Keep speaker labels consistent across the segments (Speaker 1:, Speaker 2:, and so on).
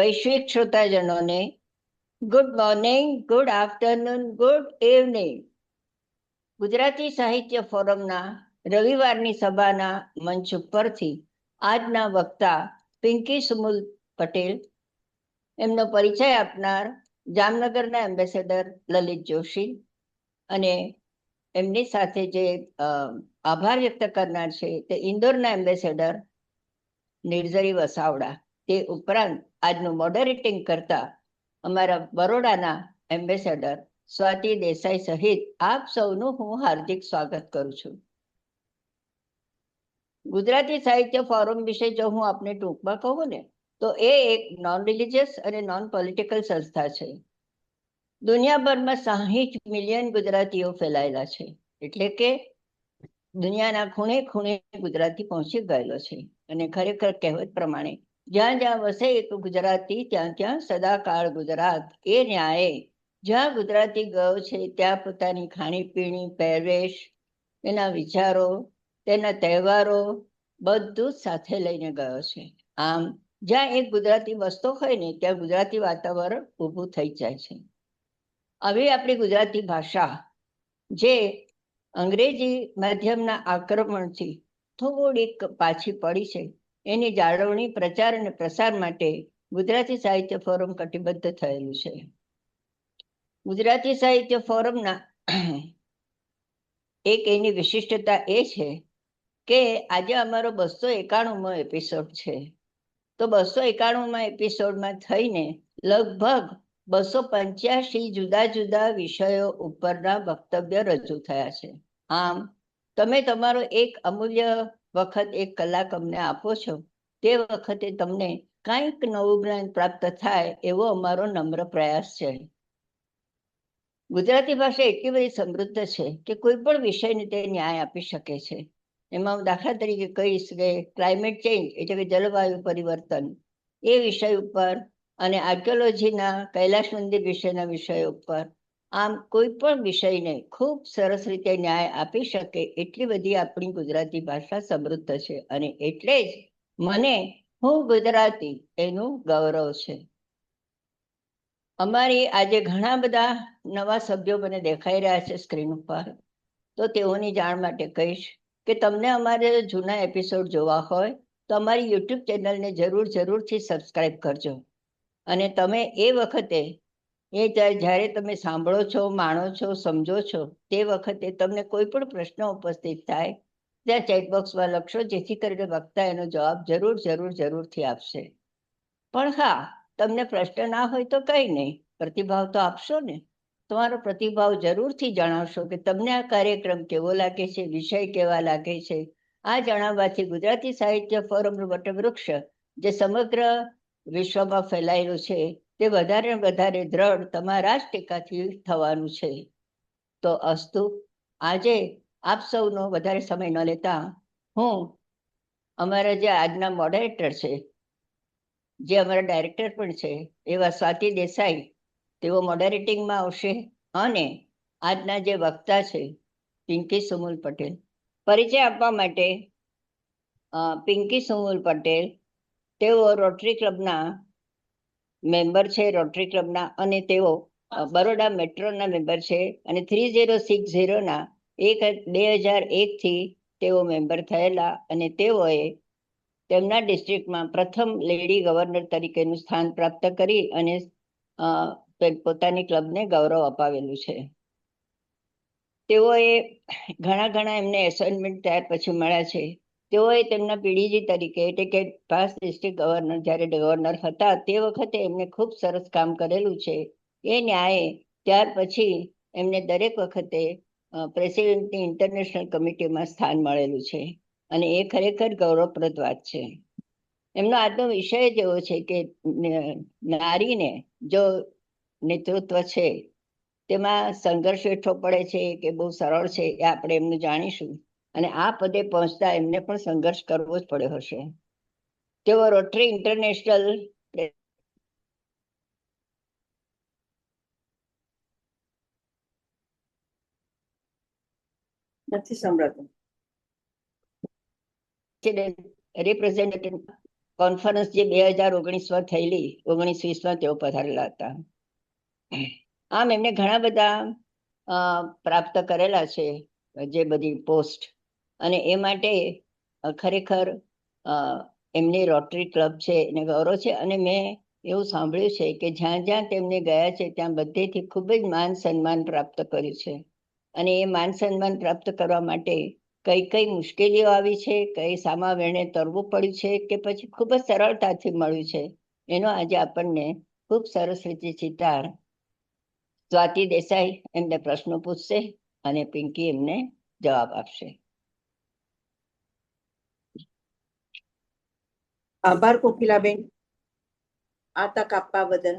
Speaker 1: વૈશ્વિક શ્રોતાજનોને good morning, good afternoon, good evening. Gujarati સાહિત્ય ફોરમના રવિવારની સભાના મંચ ઉપરથી આજના વક્તા પિંકી સુમુલ પટેલ, એમનો પરિચય આપનાર જામનગરના એમ્બેસેડર લલિત જોશી, અને એમની સાથે જે આભાર વ્યક્ત કરનાર છે તે ઇન્દોરના એમ્બેસેડર નિર્ઝરી વસાવડા. તે ઉપરાંત આજનું મોડરેટિંગ કરતા અમારા બરોડાના એમ્બેસેડર સ્વાતિ દેસાઈ સહિત આપ સૌનું હું હાર્દિક સ્વાગત કરું છું. ગુજરાતી સાહિત્ય ફોરમ વિશે જો હું આપને ટૂંકમાં કહું ને તો એ એક નોન રિલિજિયસ અને નોન પોલિટિકલ સંસ્થા છે. દુનિયાભરમાં 60 મિલિયન ગુજરાતીઓ ફેલાયેલા છે, એટલે કે દુનિયાના ખૂણે ખૂણે ગુજરાતી પહોંચી ગયેલો છે. અને ખરેખર કહેવત પ્રમાણે જ્યાં જ્યાં વસે એક ગુજરાતી ત્યાં ત્યાં સદાકાળ ગુજરાત. એ ન્યાયે જ્યાં ગુજરાતી ગયો છે ત્યાં પોતાની ખાણીપીણી, પહેરવેશ, તેના વિચારો, તેના તહેવારો બધું જ સાથે લઈને ગયો છે. આમ જ્યાં એક ગુજરાતી વસતો હોય ને ત્યાં ગુજરાતી વાતાવરણ ઊભું થઈ જાય છે. આવી આપણી ગુજરાતી ભાષા જે અંગ્રેજી માધ્યમના આક્રમણથી થોડીક પાછી પડી છે, એની જાળવણી, પ્રચાર અને પ્રસાર માટે ગુજરાતી સાહિત્ય ફોરમ કટિબદ્ધ થયેલું છે. ગુજરાતી સાહિત્ય ફોરમના એક એની વિશિષ્ટતા એ છે કે આજે અમારો 291મો એપિસોડ છે. તો 291મા એપિસોડમાં થઈને લગભગ 285 જુદા જુદા વિષયો ઉપરના વક્તવ્ય રજૂ થયા છે. આમ તમે તમારો એક અમૂલ્ય વખત, 1 કલાક અમને આપો છો, તે વખતે તમને કંઈક નવું જ્ઞાન પ્રાપ્ત થાય એવો અમારો નમ્ર પ્રયાસ છે. ગુજરાતી ભાષા એટલી બધી સમૃદ્ધ છે કે કોઈ પણ વિષયને તે ન્યાય આપી શકે છે. એમાં હું દાખલા તરીકે કહીશ કે ક્લાઇમેટ ચેન્જ એટલે કે જલવાયુ પરિવર્તન, એ વિષય ઉપર, અને આર્કિયોલોજીના કૈલાશ મંદિર વિશેના વિષયો ઉપર, આમ કોઈ પણ વિષયને ખૂબ સરસ રીતે ન્યાય આપી શકે એટલી બધી આપણી ગુજરાતી ભાષા સમૃદ્ધ છે. અને એટલે જ મને હું ગુજરાતી એનું ગૌરવ છે. અમારી આજે ઘણા બધા નવા સભ્યો મને દેખાઈ રહ્યા છે સ્ક્રીન ઉપર, તો તેઓની જાણ માટે કહીશ કે તમને અમારે જૂના એપિસોડ જોવા હોય તો અમારી યુટ્યુબ ચેનલને જરૂરથી સબસ્ક્રાઈબ કરજો. અને તમે એ વખતે જ્યારે તમે સાંભળો છો, માણો છો, સમજો છો, તે વખતે તમને કોઈ પણ પ્રશ્ન ઉપસ્થિત થાય ત્યાં ચેટબોક્સમાં લખશો, જેથી કરીને વક્તા એનો જવાબ જરૂરથી આપશે. પણ હા, તમને પ્રશ્ન ના હોય તો કંઈ નહીં, પ્રતિભાવ તો આપશો ને. તમારો પ્રતિભાવ જરૂરથી જણાવશો કે તમને આ કાર્યક્રમ કેવો લાગે છે, વિષય કેવા લાગે છે. આ જણાવવાથી ગુજરાતી સાહિત્ય ફોરમનું વટવૃક્ષ જે સમગ્ર વિશ્વમાં ફેલાયેલું છે તે વધારે દ્રઢ તમારા જ ટેકાથી થવાનું છે. તો અસ્તુ, આજે આપ સૌનો વધારે સમય ન લેતા હું અમારા જે આજના મોડરેટર છે, જે અમારા ડાયરેક્ટર પણ છે, એવા સ્વાતિ દેસાઈ, તેઓ મોડરેટિંગમાં આવશે. અને આજના જે વક્તા છે પિંકી સુમુલ પટેલ, પરિચય આપવા માટે પિંકી સુમુલ પટેલ, તેઓ રોટરી ક્લબના મેમ્બર છે, રોટરી ક્લબના, અને તેઓ બરોડા મેટ્રોના મેમ્બર છે, અને 3060ના 2001થી તેઓ મેમ્બર થયેલા, અને તેઓએ તેમના ડિસ્ટ્રિક્ટમાં પ્રથમ લેડી ગવર્નર તરીકેનું સ્થાન પ્રાપ્ત કરી અને પોતાની ક્લબને ગૌરવ અપાવેલું છે. તેઓએ ઘણા એમને એસાઇનમેન્ટ ત્યાર પછી મળ્યા છે. તેઓએ તેમના પીડીજી તરીકે, એટલે કે પાસ્ટ ડિસ્ટ્રિક્ટ ગવર્નર, જ્યારે ગવર્નર હતા તે વખતે એમને ખૂબ સરસ કામ કરેલું છે. એ ન્યાયે ત્યાર પછી એમને દરેક વખતે પ્રેસિડેન્ટની ઇન્ટરનેશનલ કમિટીમાં સ્થાન મળેલું છે, અને એ ખરેખર ગૌરવપ્રદ વાત છે. એમનો આજનો વિષય જ એવો છે કે નારીને જો નેતૃત્વ છે તેમાં સંઘર્ષ વેઠવો પડે છે કે બહુ સરળ છે, એ આપણે એમનું જાણીશું. અને આ પદે પહોંચતા એમને પણ સંઘર્ષ કરવો જ પડ્યો હશે. તેઓ રોટરી ઇન્ટરનેશનલ નથી સંભળાતું રિપ્રેઝેન્ટેટિવ કોન્ફરન્સ જે 2019માં થયેલી, 19-20માં તેઓ પધારેલા હતા. આમ એમને ઘણા બધા પ્રાપ્ત કરેલા છે, જે બધી પોસ્ટ, અને એ માટે ખરેખર એમની રોટરી ક્લબ છે એને ગૌરવ છે. અને મેં એવું સાંભળ્યું છે કે જ્યાં જ્યાં તેમને ગયા છે ત્યાં બધેથી ખૂબ જ માન સન્માન પ્રાપ્ત કર્યું છે. અને એ માન સન્માન પ્રાપ્ત કરવા માટે કઈ કઈ મુશ્કેલીઓ આવી છે, કઈ સામા વેણે તરવું પડ્યું છે, કે પછી ખૂબ જ સરળતાથી મળ્યું છે, એનો આજે આપણને ખૂબ સરસ રીતે ચિતાર સ્વાતિ દેસાઈ એમને પ્રશ્નો પૂછશે અને પિંકી એમને જવાબ આપશે.
Speaker 2: આભાર કોકિલાબેન, આ તક આપવા બદલ.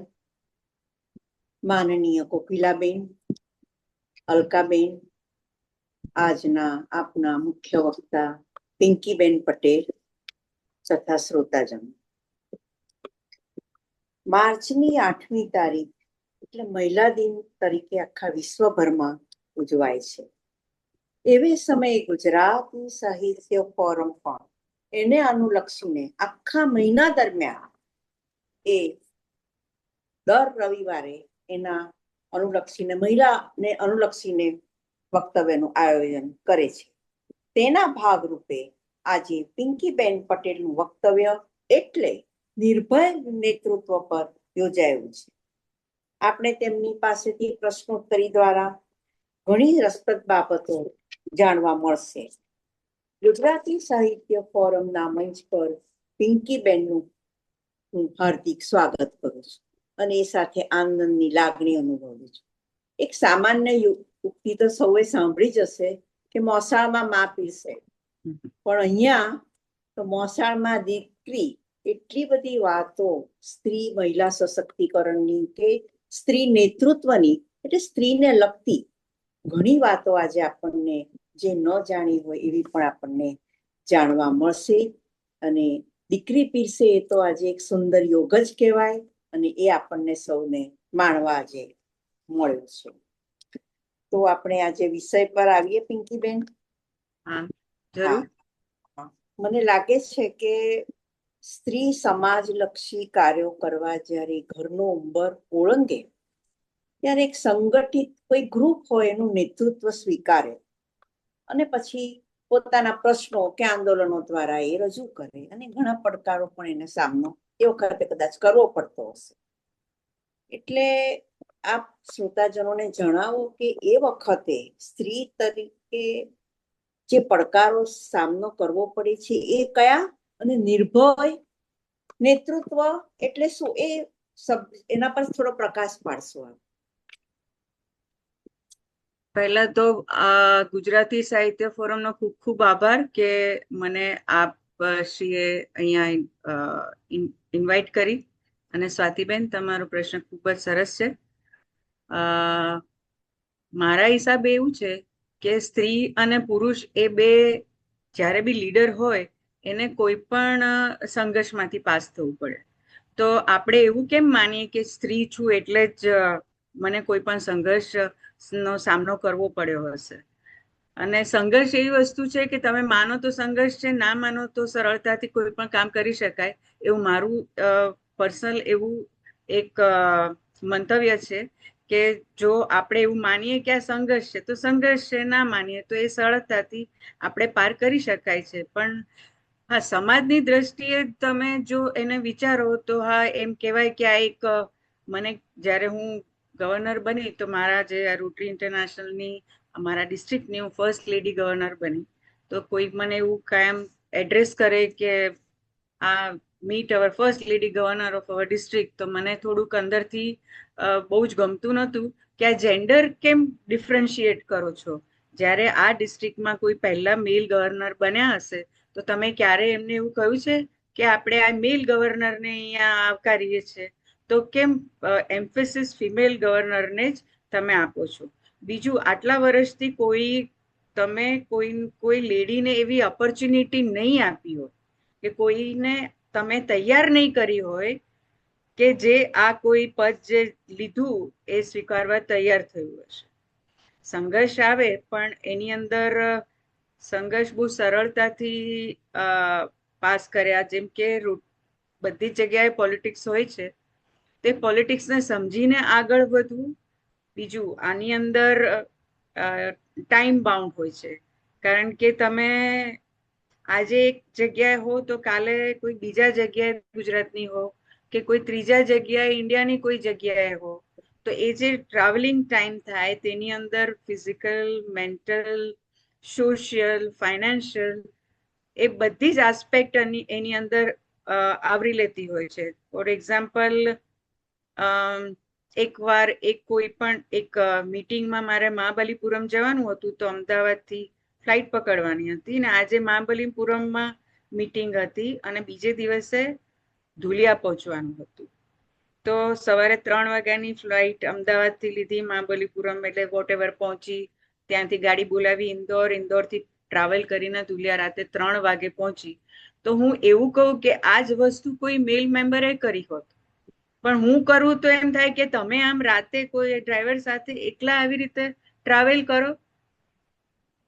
Speaker 2: માનનીય કોકિલાબેન, અલકાબેન, આજના આપના મુખ્ય વક્તા પિંકીબેન પટેલ તથા શ્રોતાજન, માર્ચની 8મી તારીખ એટલે મહિલા દિન તરીકે આખા વિશ્વભરમાં ઉજવાય છે. એવે સમયે ગુજરાતી સાહિત્ય ફોરમ પણ એને અનુલક્ષીને આખા મહિના દરમિયાન એ દર રવિવારે એના અનુલક્ષીને મહિલાને અનુલક્ષીને વક્તવ્યનું આયોજન કરે છે. તેના ભાગરૂપે આજે પિંકીબેન પટેલનું વક્તવ્ય એટલે નિર્ભય નેતૃત્વ પર યોજાયું છે. આપણે તેમની પાસેથી પ્રશ્નોત્તરી દ્વારા ઘણી રસપ્રદ બાબતો જાણવા મળશે. ગુજરાતી સાહિત્ય ફોરમના મંચ પર પિંકીબેનનું હું હાર્દિક સ્વાગત કરું છું અને એ સાથે આનંદની લાગણી અનુભવું છું. એક સામાન્ય ઉક્તિ તો સૌએ સાંભળી જ હશે કે મોસાળમાં મા પીરસે, પણ અહીંયા તો મોસાળમાં દીકરી એટલી બધી વાતો સ્ત્રી મહિલા સશક્તિકરણની કે સ્ત્રી નેતૃત્વની, એટલે સ્ત્રીને લગતી ઘણી વાતો આજે આપણને જે ન જાણી હોય એવી પણ આપણને જાણવા મળશે. અને દીકરી પીરસે એ તો આજે એક સુંદર યોગ જ કહેવાય અને એ આપણને સૌને માણવા આજે મળ્યું છે. તો આપણે આજે વિષય પર આવીએ પિંકીબેન.
Speaker 3: હા, જરૂર.
Speaker 2: મને લાગે છે કે સ્ત્રી સમાજલક્ષી કાર્યો કરવા જ્યારે ઘરનો ઉંબર ઓળંગે ત્યારે એક સંગઠિત કોઈ ગ્રુપ હોય એનું નેતૃત્વ સ્વીકારે અને પછી પોતાના પ્રશ્નો કે આંદોલનો દ્વારા એ રજૂ કરે અને ઘણા પડકારો પણ એને સામનો એ વખતે કદાચ કરવો પડતો હશે. એટલે આપ શ્રોતાજનોને જણાવો કે એ વખતે સ્ત્રી તરીકે જે પડકારો સામનો કરવો પડે છે એ કયા, અને નિર્ભય નેતૃત્વ એટલે શું, એ એના પર થોડો પ્રકાશ પાડશો આપ.
Speaker 3: પહેલા તો ગુજરાતી સાહિત્ય ફોરમનો ખૂબ ખૂબ આભાર કે મને આપ શ્રીએ અહીંયા ઇન્વાઇટ કરી. અને સ્વાતિબેન, તમારો પ્રશ્ન ખૂબ જ સરસ છે. મારા હિસાબે એવું છે કે સ્ત્રી અને પુરુષ એ બે જ્યારે બી લીડર હોય એને કોઈ પણ સંઘર્ષમાંથી પાસ થવું પડે. તો આપણે એવું કેમ માનીએ કે સ્ત્રી છું એટલે જ મને કોઈ પણ સંઘર્ષનો સામનો કરવો પડ્યો હશે. અને સંઘર્ષ એવી વસ્તુ છે કે તમે માનો તો સંઘર્ષ છે, ના માનો તો સરળતાથી કોઈ પણ કામ કરી શકાય, એવું મારું પર્સનલ એવું એક મંતવ્ય છે કે જો આપણે એવું માનીએ કે આ સંઘર્ષ છે તો સંઘર્ષ છે, ના માનીએ તો એ સરળતાથી આપણે પાર કરી શકાય છે. પણ હા, સમાજની દ્રષ્ટિએ તમે જો એને વિચારો તો હા, એમ કહેવાય કે આ એક મને જ્યારે હું ગવર્નર બની તો મારા જે રોટરી ઇન્ટરનેશનલની અમારા ડિસ્ટ્રિક્ટની હું ફર્સ્ટ લેડી ગવર્નર બની. તો કોઈ મને એવું કાયમ એડ્રેસ કરે કે આ meet hour first lady governor of our district, તો મને થોડુંક અંદરથી બહુ જ ગમતું નહોતું કે આ જેન્ડર કેમ ડિફરન્શિએટ કરો છો. જ્યારે આ ડિસ્ટ્રિક્ટમાં કોઈ પહેલા મેલ ગવર્નર બન્યા હશે તો તમે ક્યારે એમને એવું કહ્યું છે કે આપણે આ મેલ ગવર્નરને અહીંયા આવકારીએ છીએ? તો કેમ એમ્ફેસિસ ફિમેલ ગવર્નરને જ તમે આપો છો? બીજું, આટલા વર્ષથી તમે કોઈ લેડીને એવી ઓપોર્ચ્યુનિટી નહીં આપી હોય કે કોઈને તમે તૈયાર નહીં કરી હોય કે જે આ કોઈ પદ જે લીધું એ સ્વીકારવા તૈયાર થયું હશે. સંઘર્ષ આવે પણ એની અંદર સંઘર્ષ બહુ સરળતાથી પાસ કર્યા. જેમ કે બધી જ જગ્યાએ પોલિટિક્સ હોય છે, તે પોલિટિક્સને સમજીને આગળ વધવું. બીજું, આની અંદર ટાઈમ બાઉન્ડ હોય છે, કારણ કે તમે આજે એક જગ્યાએ હો તો કાલે કોઈ બીજા જગ્યાએ ગુજરાતની હો, કે કોઈ ત્રીજા જગ્યાએ ઇન્ડિયાની કોઈ જગ્યાએ હો, તો એ જે ટ્રાવેલિંગ ટાઈમ થાય તેની અંદર ફિઝિકલ, મેન્ટલ, સોશિયલ, ફાઇનાન્શિયલ, એ બધી જ આસ્પેક્ટ એની અંદર આવરી લેતી હોય છે. ફોર એક્ઝામ્પલ, એકવાર એક મીટિંગમાં મારે મહાબલીપુરમ જવાનું હતું, તો અમદાવાદથી ફ્લાઇટ પકડવાની હતી, અને આજે મહાબલીપુરમમાં મીટિંગ હતી અને બીજે દિવસે ધુલિયા પહોંચવાનું હતું. તો સવારે 3 વાગ્યાની ફ્લાઇટ અમદાવાદથી લીધી, મહાબલીપુરમ એટલે વોટ પહોંચી, ત્યાંથી ગાડી બોલાવી ઇન્દોરથી ટ્રાવેલ કરીને ધુલિયા રાતે 3 વાગે પહોંચી. તો હું એવું કહું કે આ જ વસ્તુ કોઈ મેલ મેમ્બરે કરી હોત, પણ હું કરું તો એમ થાય કે તમે આમ રાતે કોઈ ડ્રાઈવર સાથે એકલા આવી રીતે ટ્રાવેલ કરો,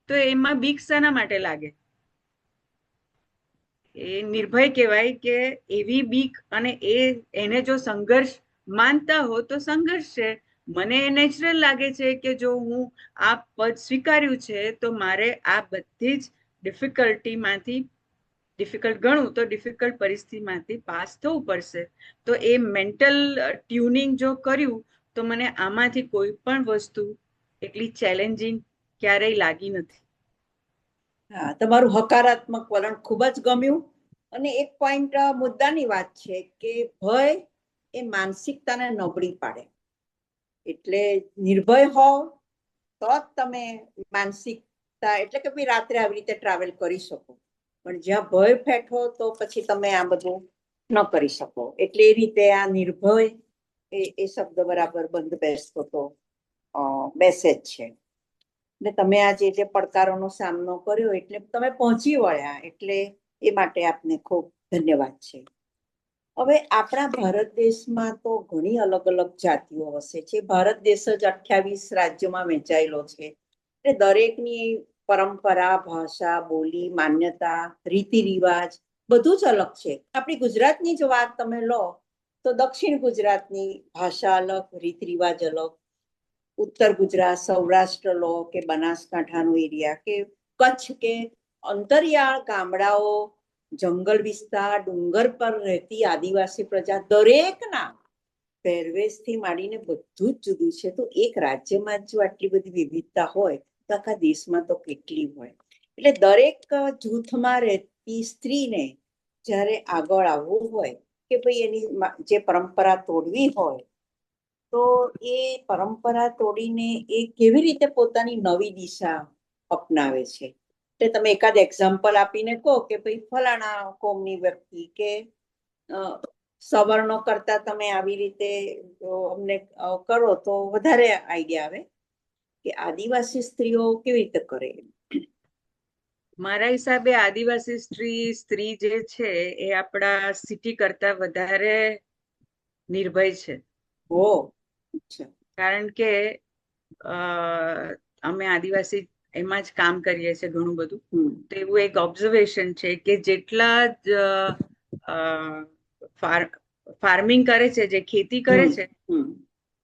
Speaker 3: તો એમાં બીક શાના માટે લાગે? એ નિર્ભય કહેવાય કે એવી બીક, અને એને જો સંઘર્ષ માનતા હો તો સંઘર્ષ છે. મને એ નેચરલ લાગે છે કે જો હું આ પદ સ્વીકાર્યું છે તો મારે આ બધી જ ડિફિકલ્ટ ગણું તો ડિફિકલ્ટ પરિસ્થિતિમાંથી પાસ થવું પડશે. તો એ મેન્ટલ ટ્યુનિંગ જો કર્યું તો મને આમાંથી કોઈ પણ વસ્તુ એટલી ચેલેન્જિંગ ક્યારેય લાગી નથી.
Speaker 2: હા, તમારું હકારાત્મક વલણ ખૂબ જ ગમ્યું. અને એક પોઈન્ટ મુદ્દાની વાત છે કે ભય એ માનસિકતાને નબળી પાડે. એટલે નિર્ભય હોવ તો જ તમે માનસિકતા, એટલે કે ભાઈ રાત્રે આવી રીતે ટ્રાવેલ કરી શકો, પણ જ્યાં ભય ફેઠો તો પછી તમે આ બધું ન કરી શકો. એટલે એ રીતે આ નિર્ભય એ શબ્દ બરાબર બંધ બેસતો તો બેસે જ છે. એટલે તમે આ જે પડકારોનો સામનો કર્યો એટલે તમે પહોંચી વળ્યા, એટલે એ માટે આપને ખૂબ ધન્યવાદ છે. હવે આપણા ભારત દેશમાં તો ઘણી અલગ અલગ જાતિઓ વસે છે. ભારત દેશ જ 28 રાજ્યોમાં વહેંચાયેલો છે, એટલે દરેકની પરંપરા, ભાષા, બોલી, માન્યતા, રીતિ રિવાજ બધું જ અલગ છે. આપણી ગુજરાતની જ વાત તમે લો તો દક્ષિણ ગુજરાતની ભાષા અલગ, રીત રિવાજ અલગ. ઉત્તર ગુજરાત, સૌરાષ્ટ્ર લો કે બનાસકાંઠાનો એરિયા, કે કચ્છ, કે અંતરિયાળ ગામડાઓ, જંગલ વિસ્તાર, ડુંગર પર રહેતી આદિવાસી પ્રજા, દરેકના પહેરવેશથી માંડીને બધું જ જુદું છે. તો એક રાજ્યમાં જો આટલી બધી વિવિધતા હોય તો આખા દેશમાં તો કેટલી હોય. એટલે દરેક જૂથમાં રહેતી સ્ત્રીને જ્યારે આગળ આવવું હોય કે ભાઈ એની જે પરંપરા તોડવી હોય, તો એ પરંપરા તોડીને એ કેવી રીતે પોતાની નવી દિશા અપનાવે છે. એટલે તમે એકાદ એક્ઝામ્પલ આપીને કહો કે ભાઈ ફલાણા કોમની વ્યક્તિ કે સવર્ણો કરતા તમે આવી રીતે અમને કરો તો વધારે આઈડિયા આવે કે આદિવાસી સ્ત્રીઓ કેવી રીતે કરે.
Speaker 3: મારા હિસાબે આદિવાસી સ્ત્રી જે છે એ આપણા સિટી કરતા વધારે નિર્ભય છે. કારણ કે અમે આદિવાસી એમાં જ કામ કરીએ છીએ ઘણું બધું. તો એવું એક ઓબ્ઝર્વેશન છે કે જેટલા જ ફાર્મિંગ કરે છે, જે ખેતી કરે છે,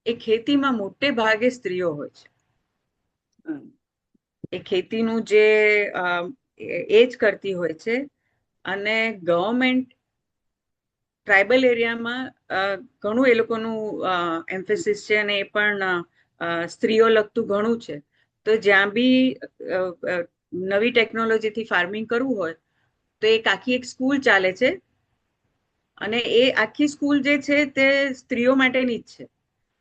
Speaker 3: એ ખેતીમાં મોટે ભાગે સ્ત્રીઓ હોય છે. એ ખેતીનું જે એ જ કરતી હોય છે. અને ગવર્મેન્ટ ટ્રાઇબલ એરિયામાં ઘણું એ લોકોનું એમ્ફેસિસ છે, અને એ પણ સ્ત્રીઓ લગતું ઘણું છે. તો જ્યાં બી નવી ટેકનોલોજીથી ફાર્મિંગ કરવું હોય તો એક આખી એક સ્કૂલ ચાલે છે, અને એ આખી સ્કૂલ જે છે તે સ્ત્રીઓ માટેની જ છે.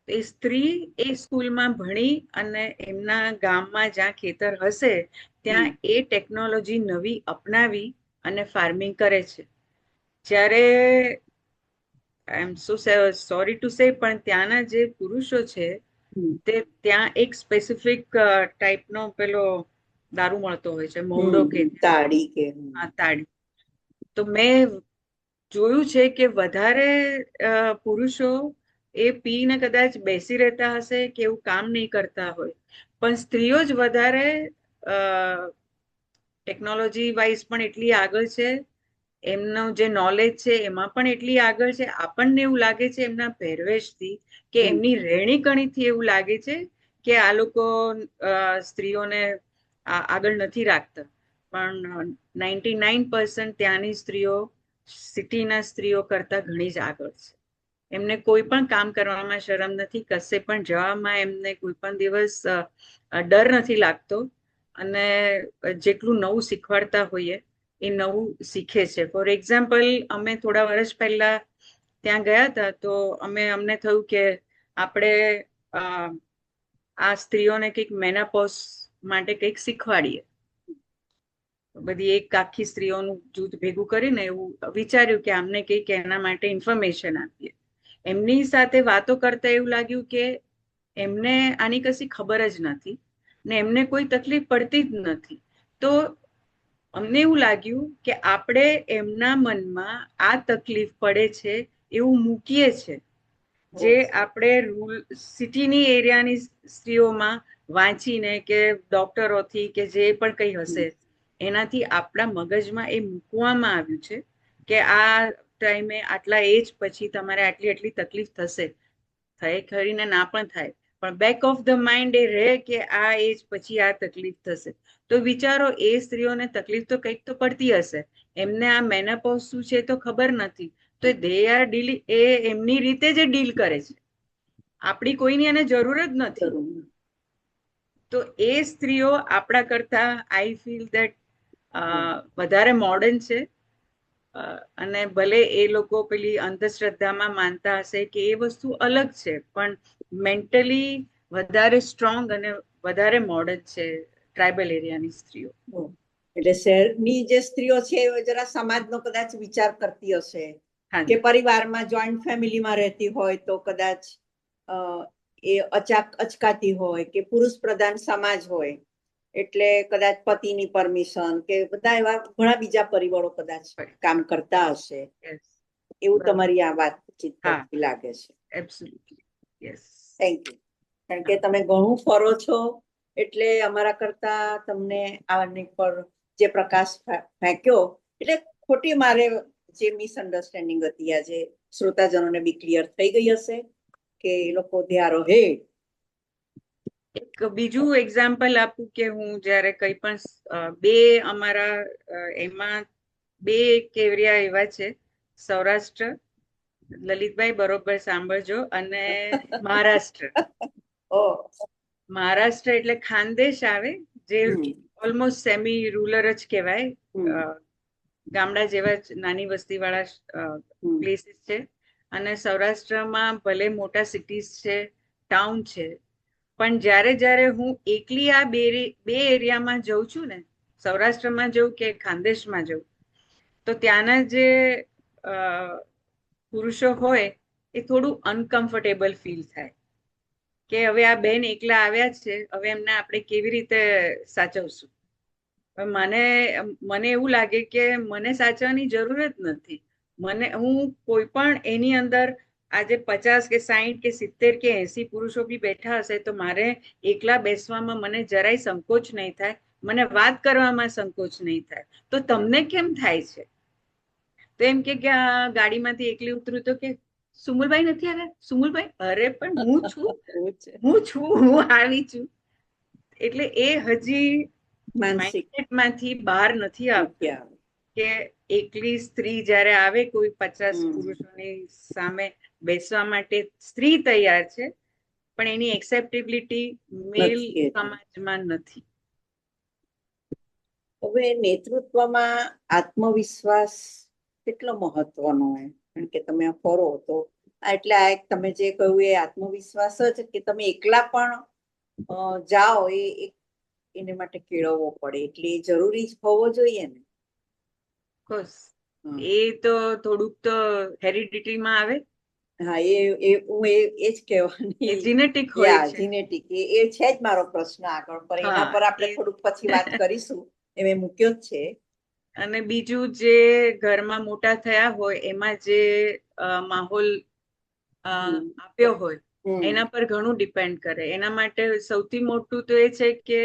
Speaker 3: એ સ્ત્રી એ સ્કૂલમાં ભણી અને એમના ગામમાં જ્યાં ખેતર હશે ત્યાં એ ટેકનોલોજી નવી અપનાવી અને ફાર્મિંગ કરે છે. જ્યારે આઈ એમ સો સોરી ટુ સે, પણ ત્યાંના જે પુરુષો છે તે ત્યાં એક સ્પેસિફિક ટાઈપનો પેલો દારૂ મળતો હોય છે, મહુડો કે
Speaker 2: તાડી કે
Speaker 3: તાડી. તો મેં જોયું છે કે વધારે પુરુષો એ પીને કદાચ બેસી રહેતા હશે કે એવું કામ નહીં કરતા હોય, પણ સ્ત્રીઓ જ વધારે ટેકનોલોજી વાઇઝ પણ એટલી આગળ છે, એમનું જે નોલેજ છે એમાં પણ એટલી આગળ છે. આપણને એવું લાગે છે એમના પહેરવેશથી કે
Speaker 2: હમ.
Speaker 3: એમની રહેણીકરણીથી એવું લાગે છે કે આ લોકો સ્ત્રીઓને આગળ નથી રાખતા, પણ 99% ત્યાંની સ્ત્રીઓ સિટીના સ્ત્રીઓ કરતા ઘણી જ આગળ છે. એમને કોઈ પણ કામ કરવામાં શરમ નથી, કશે પણ જવામાં એમને કોઈ પણ દિવસ ડર નથી લાગતો, અને જેટલું નવું શીખવાડતા હોઈએ એ નવું શીખે છે. ફોર એક્ઝામ્પલ, અમે થોડા વર્ષ પહેલા ત્યાં ગયા હતા, તો અમને થયું કે આપણે આ સ્ત્રીઓને કંઈક મેનાપોઝ માટે કંઈક શીખવાડીએ. બધી એક આખી સ્ત્રીઓનું જૂથ ભેગું કરીને એવું વિચાર્યું કે આમને કંઈક એના માટે ઇન્ફોર્મેશન આપીએ. એમની સાથે વાતો કરતા એવું લાગ્યું કે એમને આની કશી ખબર જ નથી ને એમને કોઈ તકલીફ પડતી જ નથી. તો અમને એવું લાગ્યું કે આપણે એમના મનમાં આ તકલીફ પડે છે એવું મૂકીએ છે, જે આપણે સિટીની એરિયાની સ્ત્રીઓમાં વાંચીને કે ડોક્ટરોથી કે જે પણ કંઈ હશે એનાથી આપણા મગજમાં એ મૂકવામાં આવ્યું છે કે આ ટાઈમે આટલા એજ પછી તમારે આટલી આટલી તકલીફ થશે. થાય ખરીને ના પણ થાય, પણ બેક ઓફ ધ માઇન્ડ એ રહે કે આ એજ પછી આ તકલીફ થશે. તો વિચારો, એ સ્ત્રીઓને તકલીફ તો કંઈક તો પડતી હશે, એમને આ મેનોપોઝ શું છે તો ખબર નથી, તો દે આર ડીલિંગ, એ એમની રીતે જે ડીલ કરે છે, આપણી કોઈની એને જરૂર જ નથી. તો એ સ્ત્રીઓ આપણા કરતા આઈ ફીલ ધેટ વધારે મોડર્ન છે. અને ભલે એ લોકો પેલી અંધશ્રદ્ધામાં માનતા હશે કે એ વસ્તુ અલગ છે, પણ મેન્ટલી વધારે સ્ટ્રોંગ અને વધારે મોડર્ન છે ટ્રાઇબલ એરિયાની સ્ત્રીઓ.
Speaker 2: એટલે શહેરની જે સ્ત્રીઓ છે એ જરા સમાજનો કદાચ વિચાર કરતી હશે,
Speaker 3: હા
Speaker 2: કે પરિવારમાં જોઈન્ટ ફેમિલીમાં રહેતી હોય તો કદાચ એ અચકાતી હોય, કે પુરુષ પ્રધાન સમાજ હોય એટલે કદાચ પતિની પરમિશન કે બધા એવા ઘણા બીજા પરિબળો કદાચ કામ કરતા હશે, એવું તમારી આ વાતચીત પરથી લાગે છે.
Speaker 3: Absolutely, yes.
Speaker 2: Thank you. કારણ કે તમે ઘણું ફરો છો, એટલે અમારા કરતા તમને આની પર જે પ્રકાશ ફેંક્યો, એટલે ખોટી મારે જે મિસઅન્ડરસ્ટેન્ડિંગ હતી આજે શ્રોતાજનોને બી ક્લિયર થઈ ગઈ હશે કે એ લોકો દે આર અહેડ.
Speaker 3: એક બીજું એક્ઝામ્પલ આપું કે હું જ્યારે કંઈ પણ અમારા એમાં બે કેવરિયા એવા છે, સૌરાષ્ટ્ર, લલિતભાઈ બરોબર સાંભળજો, અને મહારાષ્ટ્ર. મહારાષ્ટ્ર એટલે ખાનદેશ આવે, જે ઓલમોસ્ટ સેમી રૂરલ જ કહેવાય, ગામડા જેવા જ નાની વસ્તી વાળા પ્લેસીસ છે. અને સૌરાષ્ટ્રમાં ભલે મોટા સિટીઝ છે, ટાઉન છે, પણ જ્યારે હું એકલી આ બે એરિયામાં જઉં છું ને, સૌરાષ્ટ્રમાં જઉં કે ખાનદેશમાં જઉં, તો ત્યાંના જે પુરુષો હોય એ થોડું અનકમ્ફર્ટેબલ ફીલ થાય કે હવે આ બેન એકલા આવ્યા છે, હવે એમને આપણે કેવી રીતે સાચવશું. મને એવું લાગે કે મને સાચવવાની જરૂર જ નથી. હું કોઈ પણ એની અંદર આજે 50 કે 60 કે 70 કે 80 પુરુષો બી બેઠા હશે તો મારે એકલા બેસવામાં મને જરાય સંકોચ નહીં થાય, મને વાત કરવામાં સંકોચ નહીં થાય. તો તમને કેમ થાય છે? તો એમ કે ગાડીમાંથી એકલી ઉતરું તો કે સુમુલભાઈ નથી આવ્યા, સુમુલભાઈ, અરે પણ હું છું, હું આવી છું. એટલે એ હજી માઇન્ડસેટમાંથી બહાર નથી આવતા કે એકલી સ્ત્રી જ્યારે આવે કોઈ 50 પુરુષોની સામે બેસવા માટે સ્ત્રી તૈયાર છે, પણ એની એક્સેપ્ટેબિલિટી મેલ સમાજમાં નથી.
Speaker 2: હવે નેતૃત્વમાં આત્મવિશ્વાસ કેટલો મહત્વનો હોય? કારણ કે તમે ફરો તો એટલે આ એક તમે જે કહ્યું એ આત્મવિશ્વાસ જ કે તમે એકલા પણ જાઓ એને માટે કેળવવો પડે, એટલે એ જરૂરી જ હોવો જોઈએ ને.
Speaker 3: એ તો થોડુંક તો હેરિડિટીમાં આવે.
Speaker 2: હા, હું એ જ કહેવાની,
Speaker 3: જીનેટિક હોય છે.
Speaker 2: જીનેટિક એ છે જ મારો પ્રશ્ન આગળ, પર એના પર આપણે થોડુંક પછી વાત કરીશું, એ મેં મૂક્યો જ છે.
Speaker 3: અને બીજું, જે ઘરમાં મોટા થયા હોય એમાં જે માહોલ આપ્યો હોય એના પર ઘણું ડિપેન્ડ કરે. એના માટે સૌથી મોટું તો એ છે કે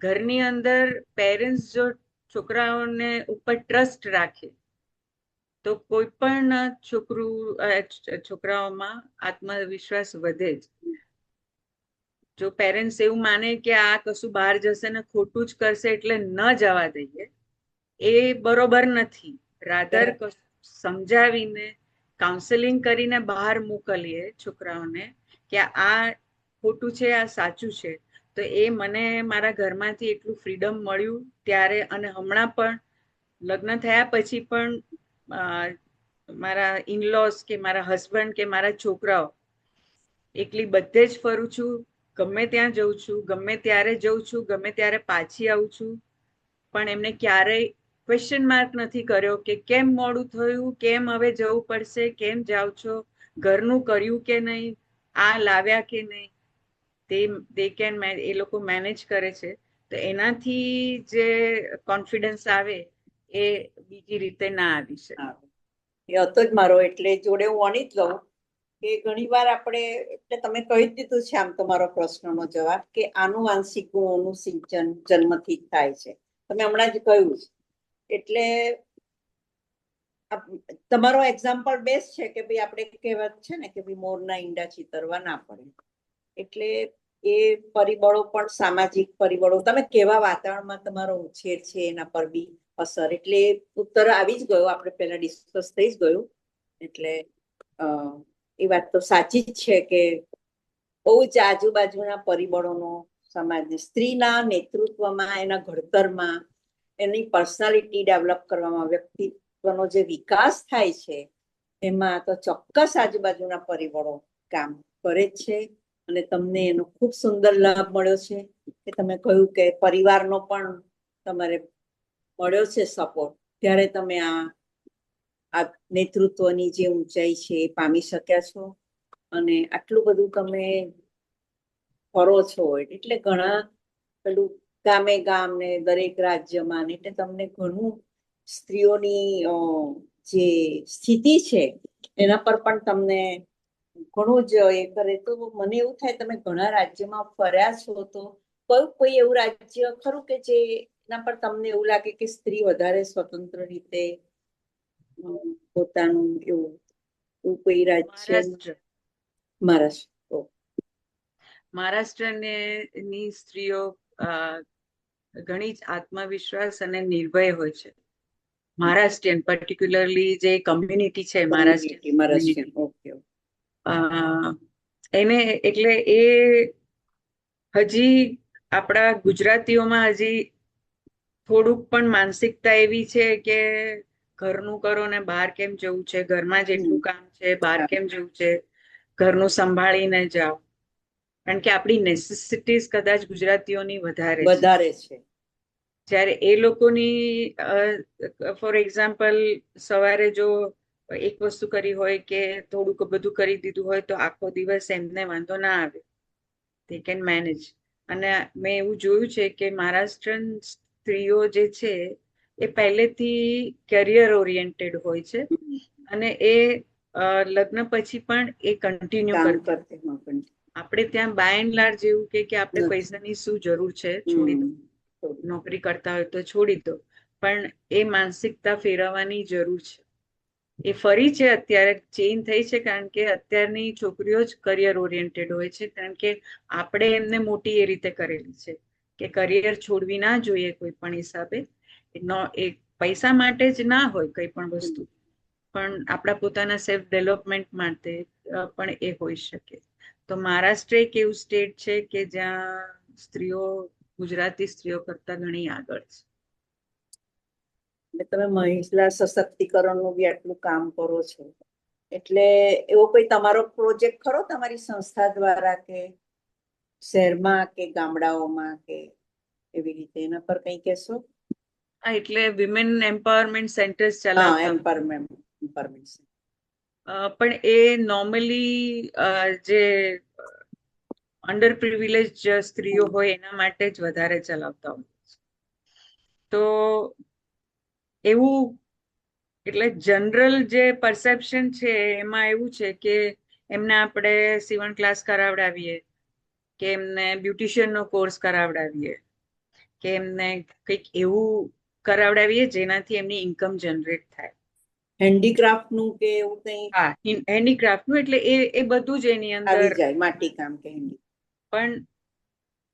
Speaker 3: ઘરની અંદર પેરેન્ટ્સ જો છોકરાઓને ઉપર ટ્રસ્ટ રાખે તો કોઈ પણ છોકરાઓમાં આત્મવિશ્વાસ વધે જ. જો પેરેન્ટ્સ એવું માને કે આ કશું બહાર જશે ને ખોટું જ કરશે એટલે ન જવા દઈએ, એ બરોબર નથી. રાધર સમજાવીને કાઉન્સેલિંગ કરીને બહાર મોકલીએ છોકરાઓને કે આ ખોટું છે, આ સાચું છે. તો એ મને મારા ઘરમાંથી એટલું ફ્રીડમ મળ્યું ત્યારે, અને હમણાં પણ લગ્ન થયા પછી પણ મારા ઇનલોસ કે મારા હસબન્ડ કે મારા છોકરાઓ એકલી બધે જ ફરું છું, ગમે ત્યાં જઉં છું, ગમે ત્યારે જઉં છું, ગમે ત્યારે પાછી આવું છું. પણ એમને ક્યારેય ક્વેશ્ચન માર્ક નથી કર્યો કે કેમ મોડું થયું, કેમ હવે જવું પડશે, કેમ જાઓ છો, ઘરનું કર્યું કે નહીં, આ લાવ્યા કે નહીં. એ લોકો મેનેજ કરે છે. તો એનાથી જે કોન્ફિડન્સ આવે એ બીજી રીતે ના આવી શકે.
Speaker 2: એ હતો જ મારો, એટલે જોડે હું વણી જ લઉં કે ઘણી વાર આપણે, એટલે તમે કહી જ દીધું છે આમ તમારો પ્રશ્નનો જવાબ, કે આનુવાંશિક ગુણોનું સિંચન જન્મથી જ થાય છે. તમે હમણાં જ કહ્યું છે. એટલે તમારો એક્ઝામ્પલ બેસ્ટ છે કે ભાઈ આપણે કહેવત છે ને કે ભાઈ મોરના ઈંડા ચીતરવા ના પડે. એટલે એ પરિબળો પણ સામાજિક પરિબળો, તમે કેવા વાતાવરણમાં તમારો ઉછેર છે એના પર બી અસર. એટલે ઉત્તર આવી જ ગયો, આપણે પહેલા ડિસ્કસ થઈ જ ગયું. એટલે એ વાત તો સાચી જ છે કે બહુ જ આજુબાજુના પરિબળોનો સમાજને, સ્ત્રીના નેતૃત્વમાં, એના ઘડતરમાં, એની પર્સનાલિટી ડેવલપ કરવામાં, વ્યક્તિત્વનો જે વિકાસ થાય છે એમાં તો ચોક્કસ આજુબાજુના પરિબળો કામ કરે જ છે. અને તમને એનો ખૂબ સુંદર લાભ મળ્યો છે કે તમે કહ્યું કે પરિવારનો પણ તમારે મળ્યો છે સપોર્ટ, ત્યારે તમે આ નેતૃત્વની જે ઊંચાઈ છે એ પામી શક્યા છો. અને આટલું બધું તમે કરો છો, એટલે ઘણા પેલું ગામે ગામ ને દરેક રાજ્યમાં, એટલે તમને ઘણું સ્ત્રીઓની જે સ્થિતિ છે એના પર પણ તમને ઘણું જ એ કરે. તો મને એવું થાય તમે ઘણા રાજ્યમાં ફર્યા છો, તો કોઈ એવું રાજ્ય ખરું કે જે એના પર તમને એવું લાગે કે સ્ત્રી વધારે સ્વતંત્ર રીતે પોતાનું એવું કોઈ રાજ્ય?
Speaker 3: મહારાષ્ટ્રની સ્ત્રીઓ ઘણી જ આત્મવિશ્વાસ અને નિર્ભય હોય છે. મહારાષ્ટ્રીયન પર્ટિક્યુલરલી જે કમ્યુનિટી છે મહારાષ્ટ્રીયન, એને એટલે એ હજી આપણા ગુજરાતીઓમાં હજી થોડુંક પણ માનસિકતા એવી છે કે ઘરનું કરો ને બહાર કેમ જવું છે, ઘરમાં જેટલું કામ છે બહાર કેમ જવું છે, ઘરનું સંભાળીને જાઓ. કારણ કે આપણી નેસેસિટીઝ કદાચ ગુજરાતીઓની વધારે છે. જ્યારે એ લોકોની ફોર એક્ઝામ્પલ સવારે જો એક વસ્તુ કરી હોય કે થોડુંક બધું કરી દીધું હોય તો આખો દિવસ એમને વાંધો ના આવે, દે કેન મેનેજ. અને મેં એવું જોયું છે કે મહારાષ્ટ્રન સ્ત્રીઓ જે છે એ પહેલેથી કેરિયર ઓરિએન્ટેડ હોય છે, અને એ લગ્ન પછી પણ એ કન્ટિન્યુ કરતી. આપણે ત્યાં બાય એન્ડ લાર્જ એવું કે આપણે પૈસાની શું જરૂર છે, છોડી દો, નોકરી કરતા હોય તો છોડી દો. પણ એ માનસિકતા ફેરવવાની જરૂર છે. એ ફરી છે અત્યારે ચેન્જ થઈ છે, કારણ કે અત્યારની છોકરીઓ જ કરિયર ઓરિએન્ટેડ હોય છે. કારણ કે આપણે એમને મોટી એ રીતે કરેલી છે કે કરિયર છોડવી ના જોઈએ કોઈ પણ હિસાબે. એ પૈસા માટે જ ના હોય કઈ પણ વસ્તુ, પણ આપણા પોતાના સેલ્ફ ડેવલપમેન્ટ માટે પણ એ હોઈ શકે. તો મહારાષ્ટ્ર એક એવું સ્ટેટ છે કે જ્યાં સ્ત્રીઓ ગુજરાતી સ્ત્રીઓ કરતા ઘણી આગળ છે.
Speaker 2: તમે મહિલા સશક્તિકરણનું બી આટલું કામ કરો છો, એટલે એવો કોઈ તમારો પ્રોજેક્ટ ખરો તમારી સંસ્થા દ્વારા કે શહેરમાં કે ગામડાઓમાં કે એવી રીતે, એના પર કંઈ કહેશો?
Speaker 3: એટલે વિમેન એમ્પાવરમેન્ટ સેન્ટર્સ ચલાવતા,
Speaker 2: એમ્પાવરમેન્ટ.
Speaker 3: પણ એ નોર્મલી જે અંડર પ્રિવિલેજ સ્ત્રીઓ હોય એના માટે જ વધારે ચલાવતા હોય. તો એવું એટલે જનરલ જે પરસેપ્શન છે એમાં એવું છે કે એમને આપણે સીવણ ક્લાસ કરાવડાવીએ, કે એમને બ્યુટિશિયનનો કોર્સ કરાવડાવીએ, કે એમને કંઈક એવું કરાવડાવીએ જેનાથી એમની ઇન્કમ જનરેટ થાય.
Speaker 2: હેન્ડીક્રાફ્ટ નું કે એવું કંઈ
Speaker 3: હા, હેન્ડીક્રાફ્ટનું એટલે એ બધું જ એની
Speaker 2: આવી
Speaker 3: અંદર.
Speaker 2: જાય, માટીકામ કે હેન્ડી.
Speaker 3: પણ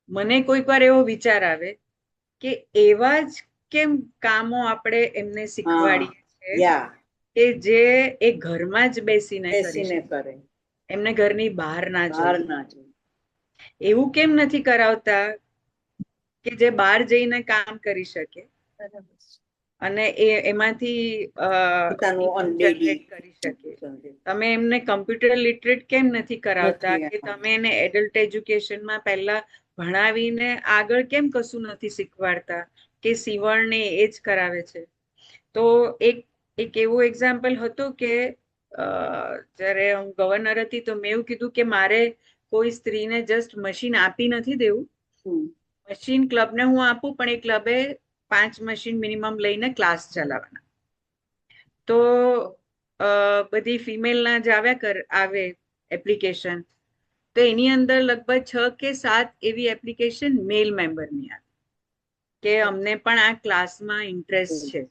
Speaker 3: મને કોઈક વાર એવો વિચાર આવે કે એવા જ કેમ કામો આપણે એમને
Speaker 2: હા,
Speaker 3: શીખવાડીએ છીએ
Speaker 2: યા
Speaker 3: કે જે એ ઘરમાં જ બેસીને કરી
Speaker 2: બેસીને
Speaker 3: શકે,
Speaker 2: કરે,
Speaker 3: એમને ઘરની બહાર ના
Speaker 2: બહાર
Speaker 3: જવું.
Speaker 2: ના જાય.
Speaker 3: એવું કેમ નથી કરાવતા કે જે બહાર જઈને કામ કરી શકે
Speaker 2: બરાબર છે.
Speaker 3: અને એમાંથી
Speaker 2: પોતાનું ઓન
Speaker 3: ઇન્કમ
Speaker 2: ડેલી
Speaker 3: જનરેટ કરી શકે? તમે એમને કમ્પ્યુટર લિટરેટ કેમ નથી કરાવતા
Speaker 2: નથી.
Speaker 3: કે તમે એને એડલ્ટ એજ્યુકેશનમાં પહેલા ભણાવીને આગળ કેમ કશું નથી શીખવાડતા કે સીવણને એ જ કરાવે છે? તો એક એવું એક્ઝામ્પલ હતું કે જ્યારે હું ગવર્નર હતી તો મેં એવું કીધું કે મારે કોઈ સ્ત્રીને જસ્ટ મશીન આપી નથી દેવું, મશીન ક્લબને હું આપું, પણ એ ક્લબે 5 મશીન મિનિમમ લઈને ક્લાસ ચલાવવાના. તો બધી ફિમેલના જ આવે એપ્લિકેશન, તો એની અંદર લગભગ 6 કે 7 એવી એપ્લિકેશન મેલ મેમ્બરની આવે કે અમને પણ આ ક્લાસમાં ઇન્ટરેસ્ટ છે.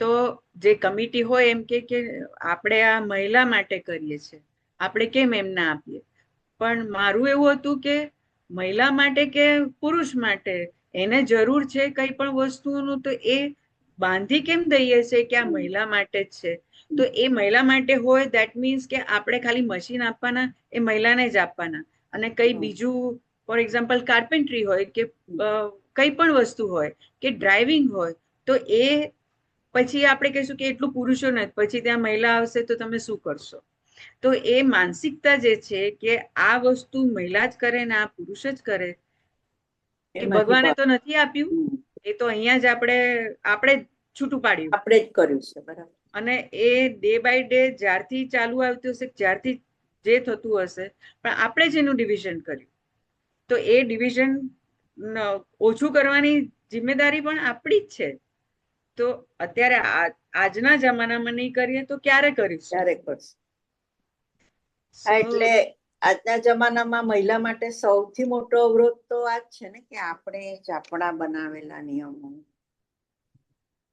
Speaker 3: તો જે કમિટી હોય એમ કે આપણે આ મહિલા માટે કરીએ છીએ, આપણે કેમ એમને આપીએ? પણ મારું એવું હતું કે મહિલા માટે કે પુરુષ માટે એને જરૂર છે કઈ પણ વસ્તુઓનું, તો એ બાંધી કેમ દઈએ છે કે આ મહિલા માટે જ છે? તો એ મહિલા માટે હોય દેટ મીન્સ કે આપણે ખાલી મશીન આપવાના, એ મહિલાને જ આપવાના. અને કઈ બીજું, ફોર એક્ઝામ્પલ કાર્પેન્ટ્રી હોય કે કઈ પણ વસ્તુ હોય કે ડ્રાઇવિંગ હોય, તો એ પછી આપણે કહીશું કે એટલું પુરુષો નથી, પછી ત્યાં મહિલા આવશે તો તમે શું કરશો? તો એ માનસિકતા જે છે કે આ વસ્તુ મહિલા જ કરે ને આ પુરુષ જ કરે, એ ભગવાને તો નથી આપ્યું, એ તો અહીંયા જ આપણે છૂટું પાડ્યું,
Speaker 2: આપણે જ કર્યું છે. બરાબર.
Speaker 3: અને એ ડે બાય ડે જ્યારથી ચાલુ આવતું હશે, જ્યારથી જે થતું હશે, પણ આપણે જ એનું ડિવિઝન કર્યું. તો એ ડિવિઝન ઓછું કરવાની જિમ્મેદારી પણ આપણી જ છે. તો અત્યારે આજના જમાનામાં નહીં કરીએ તો ક્યારે કરીશું?
Speaker 2: ક્યારે કરશે? એટલે આજના જમાનામાં મહિલા માટે સૌથી મોટો અવરોધ તો આ જ છે ને કે આપણે જ આપણા બનાવેલા નિયમો,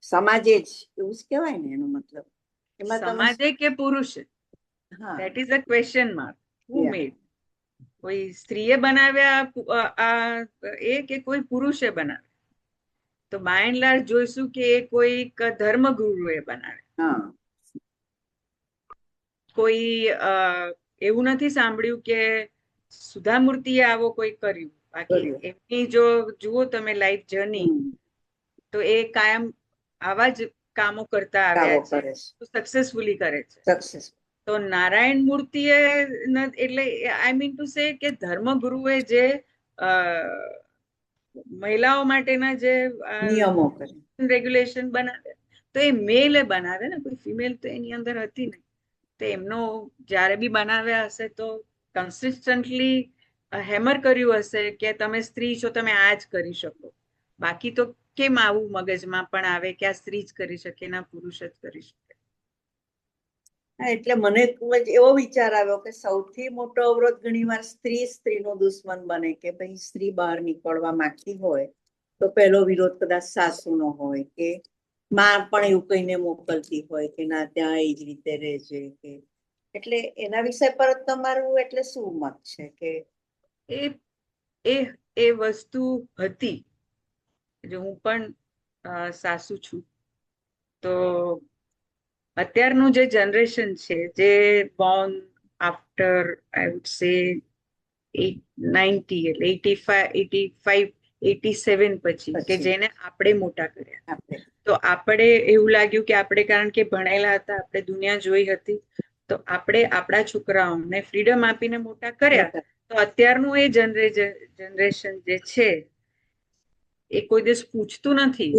Speaker 2: સમાજે જ, એવું જ કહેવાય ને એનો મતલબ. એમાં તમે
Speaker 3: સમાજે કે પુરુષે? That is a question mark. Who made? કોઈ સ્ત્રીએ બનાવ્યા એ કે કોઈ પુરુષે બનાવ્યા? તો બાય એન્ડ લાર્જ જોઈશું કે એ કોઈક ધર્મગુરુએ બનાવ્યા. કોઈ એવું નથી સાંભળ્યું કે સુધામૂર્તિએ આવો કોઈ કર્યું. બાકી એમની જો જુઓ તમે લાઈફ જર્ની, તો એ કાયમ આવા જ કામો કરતા આવ્યા છે, સક્સેસફુલી કરે છે. તો નારાયણ મૂર્તિએ એટલે આઈ મીન ટુ સે કે ધર્મગુરુએ જે મહિલાઓ માટેના જે નિયમો રેગ્યુલેશન બનાવ્યા, તો એ મેલે બનાવે ને, કોઈ ફિમેલ તો એની અંદર હતી નહીં. તો એમનો જ્યારે બી બનાવ્યા હશે તો કન્સિસ્ટન્ટલી હેમર કર્યું હશે કે તમે સ્ત્રી છો, તમે આ જ કરી શકો. બાકી તો કેમ આવું મગજમાં પણ આવે કે આ સ્ત્રી જ કરી શકે, ના પુરુષ જ કરી શકે?
Speaker 2: એટલે મને એવો વિચાર આવ્યો કે સૌથી મોટો અવરોધ ઘણીવાર સ્ત્રીનો દુશ્મન બને કે ભાઈ સ્ત્રી બહાર નીકળવા માંગતી હોય તો પહેલો વિરોધ કદાચ સાસુનો હોય કે માં પણ એવું કહીને મોકલતી હોય કે ના ત્યાં એ જ રીતે રહેજે કે. એટલે એના વિષય પર તમારું એટલે શું મત છે? કે
Speaker 3: એ વસ્તુ હતી. હું પણ સાસુ છું, તો અત્યારનું જે જનરેશન છે, જે Born after I would say 90 એટલે 85, 87 પછી, કે જેને આપણે મોટા કર્યા, તો આપણે એવું લાગ્યું કે આપણે કારણ કે ભણેલા હતા, આપણે દુનિયા જોઈ હતી, તો આપણે આપણા છોકરાઓને ફ્રીડમ આપીને મોટા કર્યા. તો અત્યારનું એ જનરેશન જે છે એ કોઈ દિવસ પૂછતું નથી.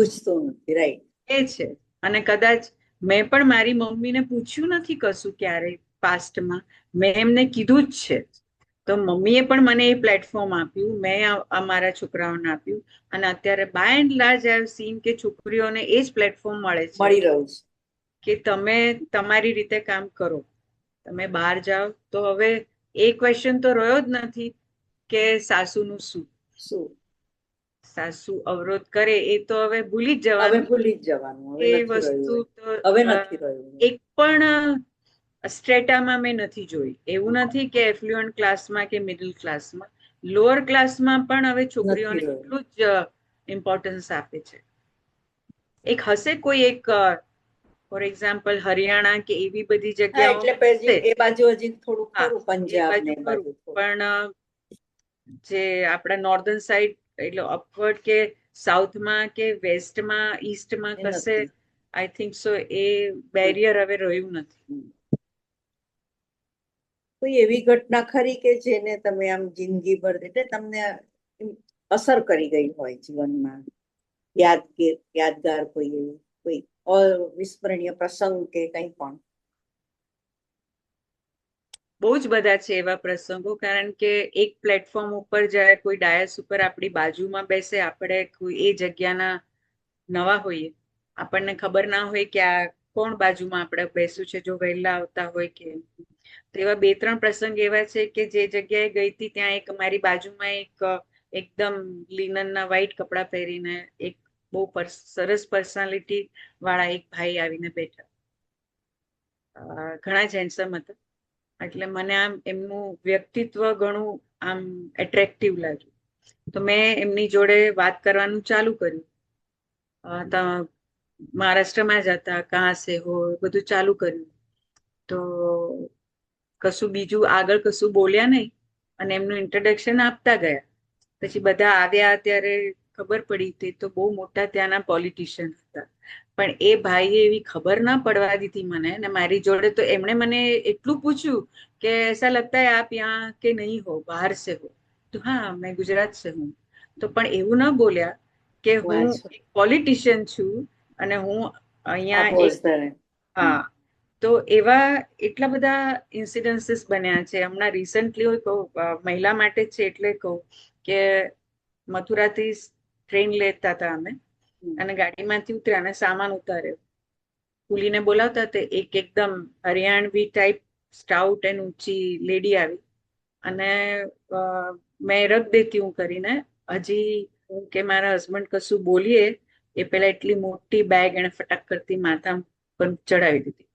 Speaker 2: રાઈટ.
Speaker 3: એ છે. અને કદાચ મેં પણ મારી મમ્મીને પૂછ્યું નથી કશું ક્યારેય પાસ્ટમાં, મેં એમને કીધું જ છે. તો મમ્મીએ પણ મને એ પ્લેટફોર્મ આપ્યું, મેં અમારા છોકરાઓને આપ્યું, અને અત્યારે by and large I have seen કે છોકરીઓને એ જ પ્લેટફોર્મ મળે છે, મળી રહ્યું છે કે તમે તમારી રીતે કામ કરો, તમે બહાર જાઓ. તો હવે એ ક્વેશ્ચન તો રહ્યો જ નથી કે સાસુનું શું. સાસુ અવરોધ કરે એ તો હવે ભૂલી જ
Speaker 2: હવે
Speaker 3: જવાનું.
Speaker 2: ભૂલી જ જવાનું, હવે
Speaker 3: એ
Speaker 2: નથી
Speaker 3: વસ્તુ
Speaker 2: રહ્યું,
Speaker 3: તો
Speaker 2: હવે નથી રહ્યું.
Speaker 3: એક પણ સ્ટ્રેટામાં મેં નથી જોઈ. એવું નથી કે એફ્લુઅન્ટ ક્લાસમાં કે મિડલ ક્લાસમાં, લોઅર ક્લાસમાં પણ હવે છોકરીઓને
Speaker 2: રહ્યું.
Speaker 3: એટલું જ ઇમ્પોર્ટન્સ આપે છે. એક હશે કોઈ એક ફોર એક્ઝામ્પલ હરિયાણા કે એવી બધી
Speaker 2: હા,
Speaker 3: જગ્યાઓ
Speaker 2: એટલે પછી એ બાજુ હજી થોડું
Speaker 3: હા,
Speaker 2: ખરું,
Speaker 3: એ
Speaker 2: પંજાબ
Speaker 3: બાજુ
Speaker 2: ને એ
Speaker 3: ખરું,
Speaker 2: બાજુ થોડું.
Speaker 3: પણ જે આપણા નોર્ધન સાઈડ એટલે અપવર્ડ કે સાઉથમાં કે વેસ્ટમાં ઈસ્ટમાં
Speaker 2: એ
Speaker 3: કશે
Speaker 2: નથી.
Speaker 3: I think so A barrier હવે રહ્યું નથી.
Speaker 2: કોઈ એવી ઘટના ખરી કે જેને તમે આમ જિંદગીભર એટલે તમને એમ અસર કરી ગઈ હોય જીવનમાં, યાદગાર કોઈ એવી કોઈ અવિસ્મરણીય પ્રસંગ કે કંઈ પણ?
Speaker 3: બહુ જ બધા છે એવા પ્રસંગો, કારણ કે એક પ્લેટફોર્મ ઉપર જ્યારે કોઈ ડાયસ ઉપર આપણી બાજુમાં બેસે, આપણે કોઈ એ જગ્યાના નવા હોઈએ, આપણને ખબર ના હોય કે આ કોણ બાજુમાં આપણે બેસું છે, જો વહેલા આવતા હોય કે. તો એવા 2-3 પ્રસંગ એવા છે કે જે જગ્યાએ ગઈ હતી ત્યાં એક મારી બાજુમાં એક એકદમ લિનનના વ્હાઈટ કપડાં પહેરીને એક બહુ સરસ પર્સનાલિટી વાળા એક ભાઈ આવીને બેઠા. ઘણા જ હેન્ડસમ હતા, એટલે મને આમ એમનું વ્યક્તિત્વ ઘણું આમ એટ્રેક્ટિવ લાગ્યું. તો મેં એમની જોડે વાત કરવાનું ચાલુ કર્યું. મહારાષ્ટ્રમાં જ હતા, કહા સે હો, બધું ચાલુ કર્યું. તો કશું બીજું આગળ કશું બોલ્યા નહીં, અને એમનું ઇન્ટ્રોડક્શન આપતા ગયા. પછી બધા આવ્યા ત્યારે ખબર પડી તે તો બહુ મોટા ત્યાંના પોલિટિશિયન હતા. પણ એ ભાઈએ એવી ખબર ના પડવા દીધી મને, અને મારી જોડે તો એમણે મને એટલું પૂછ્યું કે એસા લગતા હૈ આપ યહાં કે નહીં હો, બહાર સે હો? તો હા, મેં ગુજરાત સે હું. તો પણ એવું ના બોલ્યા કે હું એક પોલિટિશિયન છું અને હું અહીંયા એક હા. તો એવા એટલા બધા ઇન્સિડન્સીસ બન્યા છે. હમણાં રિસન્ટલી કહું, મહિલા માટે જ છે એટલે કહું કે મથુરાથી ટ્રેન લેતા હતા અમે, અને ગાડીમાંથી ઉતર્યા અને સામાન ઉતાર્યો. કુલીને બોલાવતા તે એક એકદમ હરિયાણવી ટાઈપ સ્ટાઉટ એન્ડ ઊંચી લેડી આવી, અને મેં રખ દેતી હું કરીને હજી હું કે મારા હસબન્ડ કશું બોલીએ એ પેલા એટલી મોટી બેગ એને ફટાક કરતી માથા પર ચડાવી દીધી.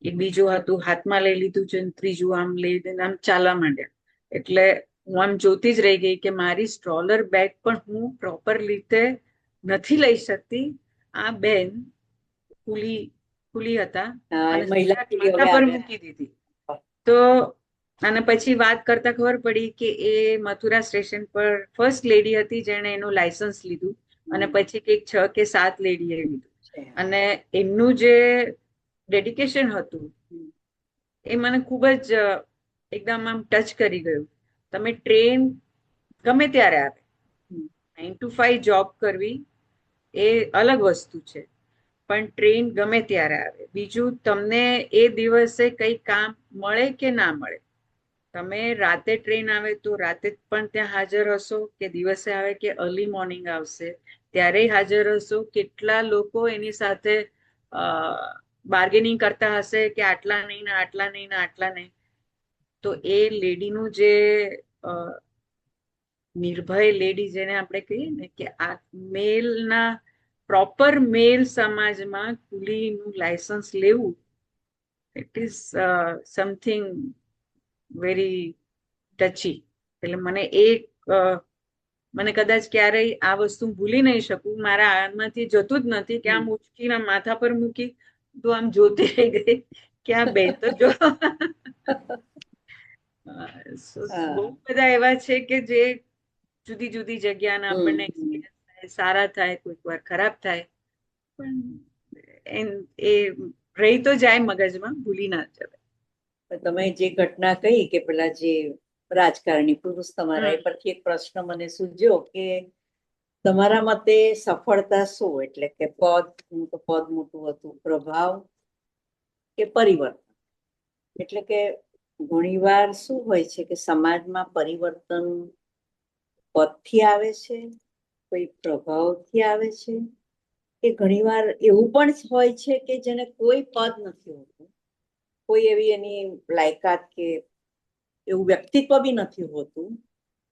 Speaker 3: એક બીજું હતું હાથમાં લઈ લીધું છે, ત્રીજું આમ લઈ લઈને આમ ચાલવા માંડ્યા. એટલે હું આમ જોતી જ રહી ગઈ કે મારી સ્ટ્રોલર બેગ પણ હું પ્રોપર રીતે નથી લઈ શકતી. આ બેન કુલી હતા અને માથા પર મૂકી દીધી. તો અને પછી વાત કરતા ખબર પડી કે એ મથુરા સ્ટેશન પર ફર્સ્ટ લેડી હતી જેણે એનું લાયસન્સ લીધું, અને પછી કંઈક 6 કે 7 લેડીએ લીધું. અને એમનું જે ડેડિકેશન હતું એ મને ખૂબ જ એકદમ આમ ટચ કરી ગયું. તમે ટ્રેન ગમે ત્યારે આવે, 9 to 5 જોબ કરવી એ અલગ વસ્તુ છે, પણ ટ્રેન ગમે ત્યારે આવે. બીજું, તમને એ દિવસે કઈ કામ મળે કે ના મળે, તમે રાતે ટ્રેન આવે તો રાતે પણ ત્યાં હાજર હશો, કે દિવસે આવે કે અર્લી મોર્નિંગ આવશે ત્યારે હાજર હશો. કેટલા લોકો એની સાથે બાર્ગેનિંગ કરતા હશે કે આટલા નહીં ને આટલા નહીં ને આટલા નહીં. તો એ લેડીનું જે નિર્ભય લેડી જેને આપણે કહીએ ને કે આ મેલના પ્રોપર મેલ સમાજમાં કુલીનું લાયસન્સ લેવું, it is something very touchy. એટલે મને કદાચ ક્યારેય આ વસ્તુ ભૂલી નહીં શકું. મારા આમાંથી જતું જ નથી કે આમ ઉચકીના માથા પર મૂકી તો આમ જોતી રહી ગઈ કે આ બેન તો જો. બહુ બધા એવા છે કે જે જુદી જુદી જગ્યાના આપણને એક્સપિરિયન્સ થાય, સારા થાય, કોઈક વાર ખરાબ થાય, પણ એ રહી તો જાય મગજમાં, ભૂલી ના જવાય.
Speaker 2: તમે જે ઘટના કહી કે પેલા જે રાજકારણી પુરુષ તમારા, એ પરથી એક પ્રશ્ન મને સૂઝ્યો કે તમારા મતે સફળતા શું? એટલે કે પદ મોટું હતું, પ્રભાવ કે પરિવર્તન? એટલે કે ઘણીવાર શું હોય છે કે સમાજમાં પરિવર્તન પદથી આવે છે, કોઈ પ્રભાવથી આવે છે, કે ઘણીવાર એવું પણ હોય છે કે જેને કોઈ પદ નથી હોતું, કોઈ એવી એની લાયકાત કે એવું વ્યક્તિત્વ બી નથી હોતું,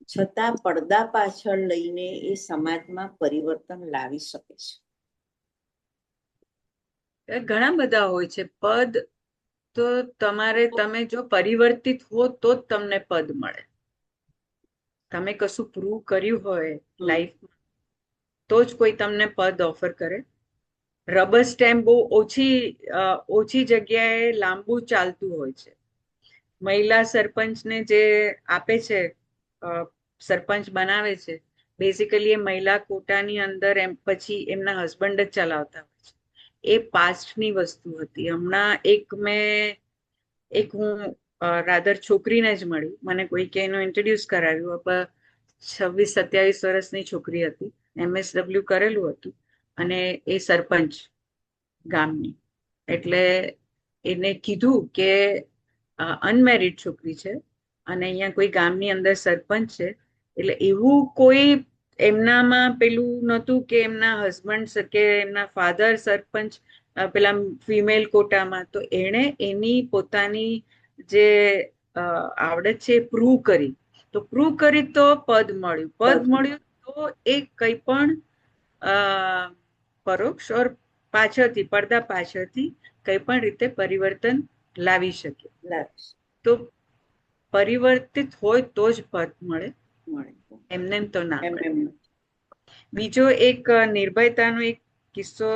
Speaker 2: છતાં પડદા પાછળ લઈને એ સમાજમાં પરિવર્તન લાવી શકે છે.
Speaker 3: ઘણા બધા હોય છે પદ. તો તમે જો પરિવર્તિત હો તો જ તમને પદ મળે. તમે કશું પ્રૂવ કર્યું હોય લાઈફમાં તો જ કોઈ તમને પદ ઓફર કરે. રબર સ્ટેમ્પ બહુ ઓછી જગ્યાએ લાંબુ ચાલતું હોય છે. મહિલા સરપંચને જે આપે છે, સરપંચ બનાવે છે, બેઝિકલી એ મહિલા કોટાની અંદર પછી એમના હસબન્ડ જ ચલાવતા હોય છે. એ પાસ્ટની વસ્તુ હતી. હમણાં હું રાધર છોકરીને જ મળી, મને કોઈકે એનું ઇન્ટ્રોડ્યુસ કરાવ્યું. 26-27 વર્ષની છોકરી હતી, MSW કરેલું હતું, અને એ સરપંચ ગામની. એટલે એને કીધું કે અનમેરિડ છોકરી છે અને અહીંયા કોઈ ગામની અંદર સરપંચ છે, એટલે એવું કોઈ એમનામાં પેલું નહોતું કે એમના હસબન્ડ કે એમના ફાધર સરપંચ પેલા ફિમેલ કોટામાં. તો એણે એની પોતાની જે આવડત છે એ પ્રૂવ કરી. તો પ્રૂવ કરી તો પદ મળ્યું તો એ કંઈ પણ પરોક્ષ ઓર પાછળથી, પડદા પાછળથી કંઈ પણ રીતે પરિવર્તન લાવી શકે. તો પરિવર્તિત હોય તો જ પદ મળે, એમને તો ના મળે. બીજો એક નિર્ભયતાનો એક કિસ્સો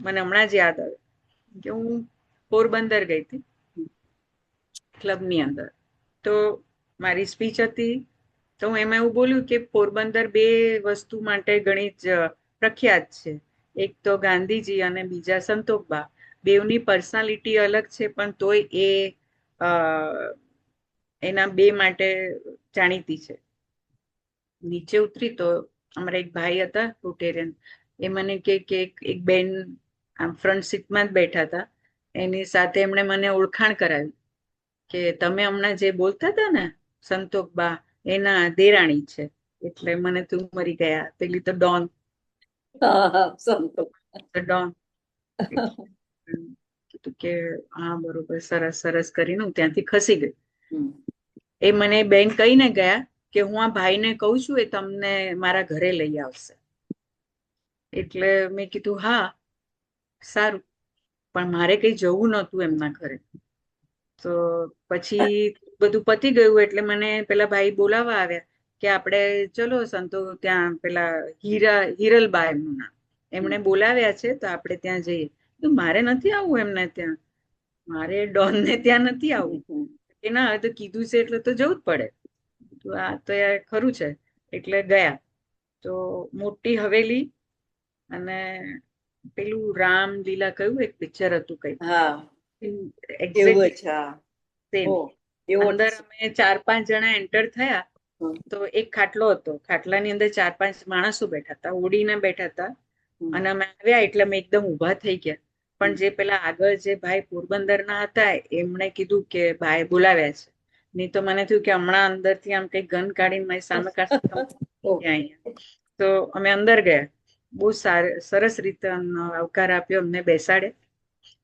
Speaker 3: મને હમણાં જ યાદ આવ્યો કે હું પોરબંદર ગઈ હતી ક્લબની અંદર. તો મારી સ્પીચ હતી, તો હું એમાં એવું બોલ્યું કે પોરબંદર બે વસ્તુ માટે ઘણી જ પ્રખ્યાત છે. એક તો ગાંધીજી અને બીજા સંતોકબા. બેવની પર્સનાલિટી અલગ છે, પણ તોય એ એના બે માટે જાણીતી છે. નીચે ઉતરી તો અમારા એક ભાઈ હતા રોટેરિયન, એ મને કે એક બેન આમ ફ્રન્ટ સીટમાં જ બેઠા હતા, એની સાથે એમણે મને ઓળખાણ કરાવી કે તમે હમણાં જે બોલતા હતા ને સંતોકબા, એના દેરાણી છે. એટલે મને તો મરી ગયા. પેલી તો ડોન ડોન કીધું કે હા બરોબર, સરસ સરસ કરીને હું ત્યાંથી ખસી ગઈ. એ મને બેન કહીને ગયા કે હું આ ભાઈને કહું છું, એ તમને મારા ઘરે લઈ આવશે. એટલે મેં કીધું હા સારું, પણ મારે કઈ જવું નહોતું એમના ઘરે. તો પછી બધું પતી ગયું એટલે મને પેલા ભાઈ બોલાવવા આવ્યા કે આપણે ચલો સંતો ત્યાં પેલા હિરલબા એમનું નામ, એમણે બોલાવ્યા છે તો આપણે ત્યાં જઈએ. તો મારે નથી આવવું એમને ત્યાં, મારે ડોનને ત્યાં નથી આવવું. કે ના, હવે તો કીધું છે એટલે તો જવું જ પડે. તો આ તો યાર ખરું છે. એટલે ગયા. તો મોટી હવેલી અને પેલું રામલીલા કયું એક પિક્ચર હતું કઈ, અંદર અમે 4-5 જણા એન્ટર થયા. તો એક ખાટલો હતો, ખાટલાની અંદર 4-5 માણસો બેઠા હતા, ઓડીને બેઠા હતા. અને અમે આવ્યા એટલે અમે એકદમ ઊભા થઈ ગયા. પણ જે પેલા આગળ જે ભાઈ પોરબંદરના હતા એમણે કીધું કે ભાઈ બોલાવ્યા છે. નહીં તો મને થયું કે હમણાં અંદરથી આમ કઈ ગન કાઢીને મારી સામે કાઢશે. તો અમે અંદર ગયા. બહુ સરસ રીતે આવકાર આપ્યો, અમને બેસાડે.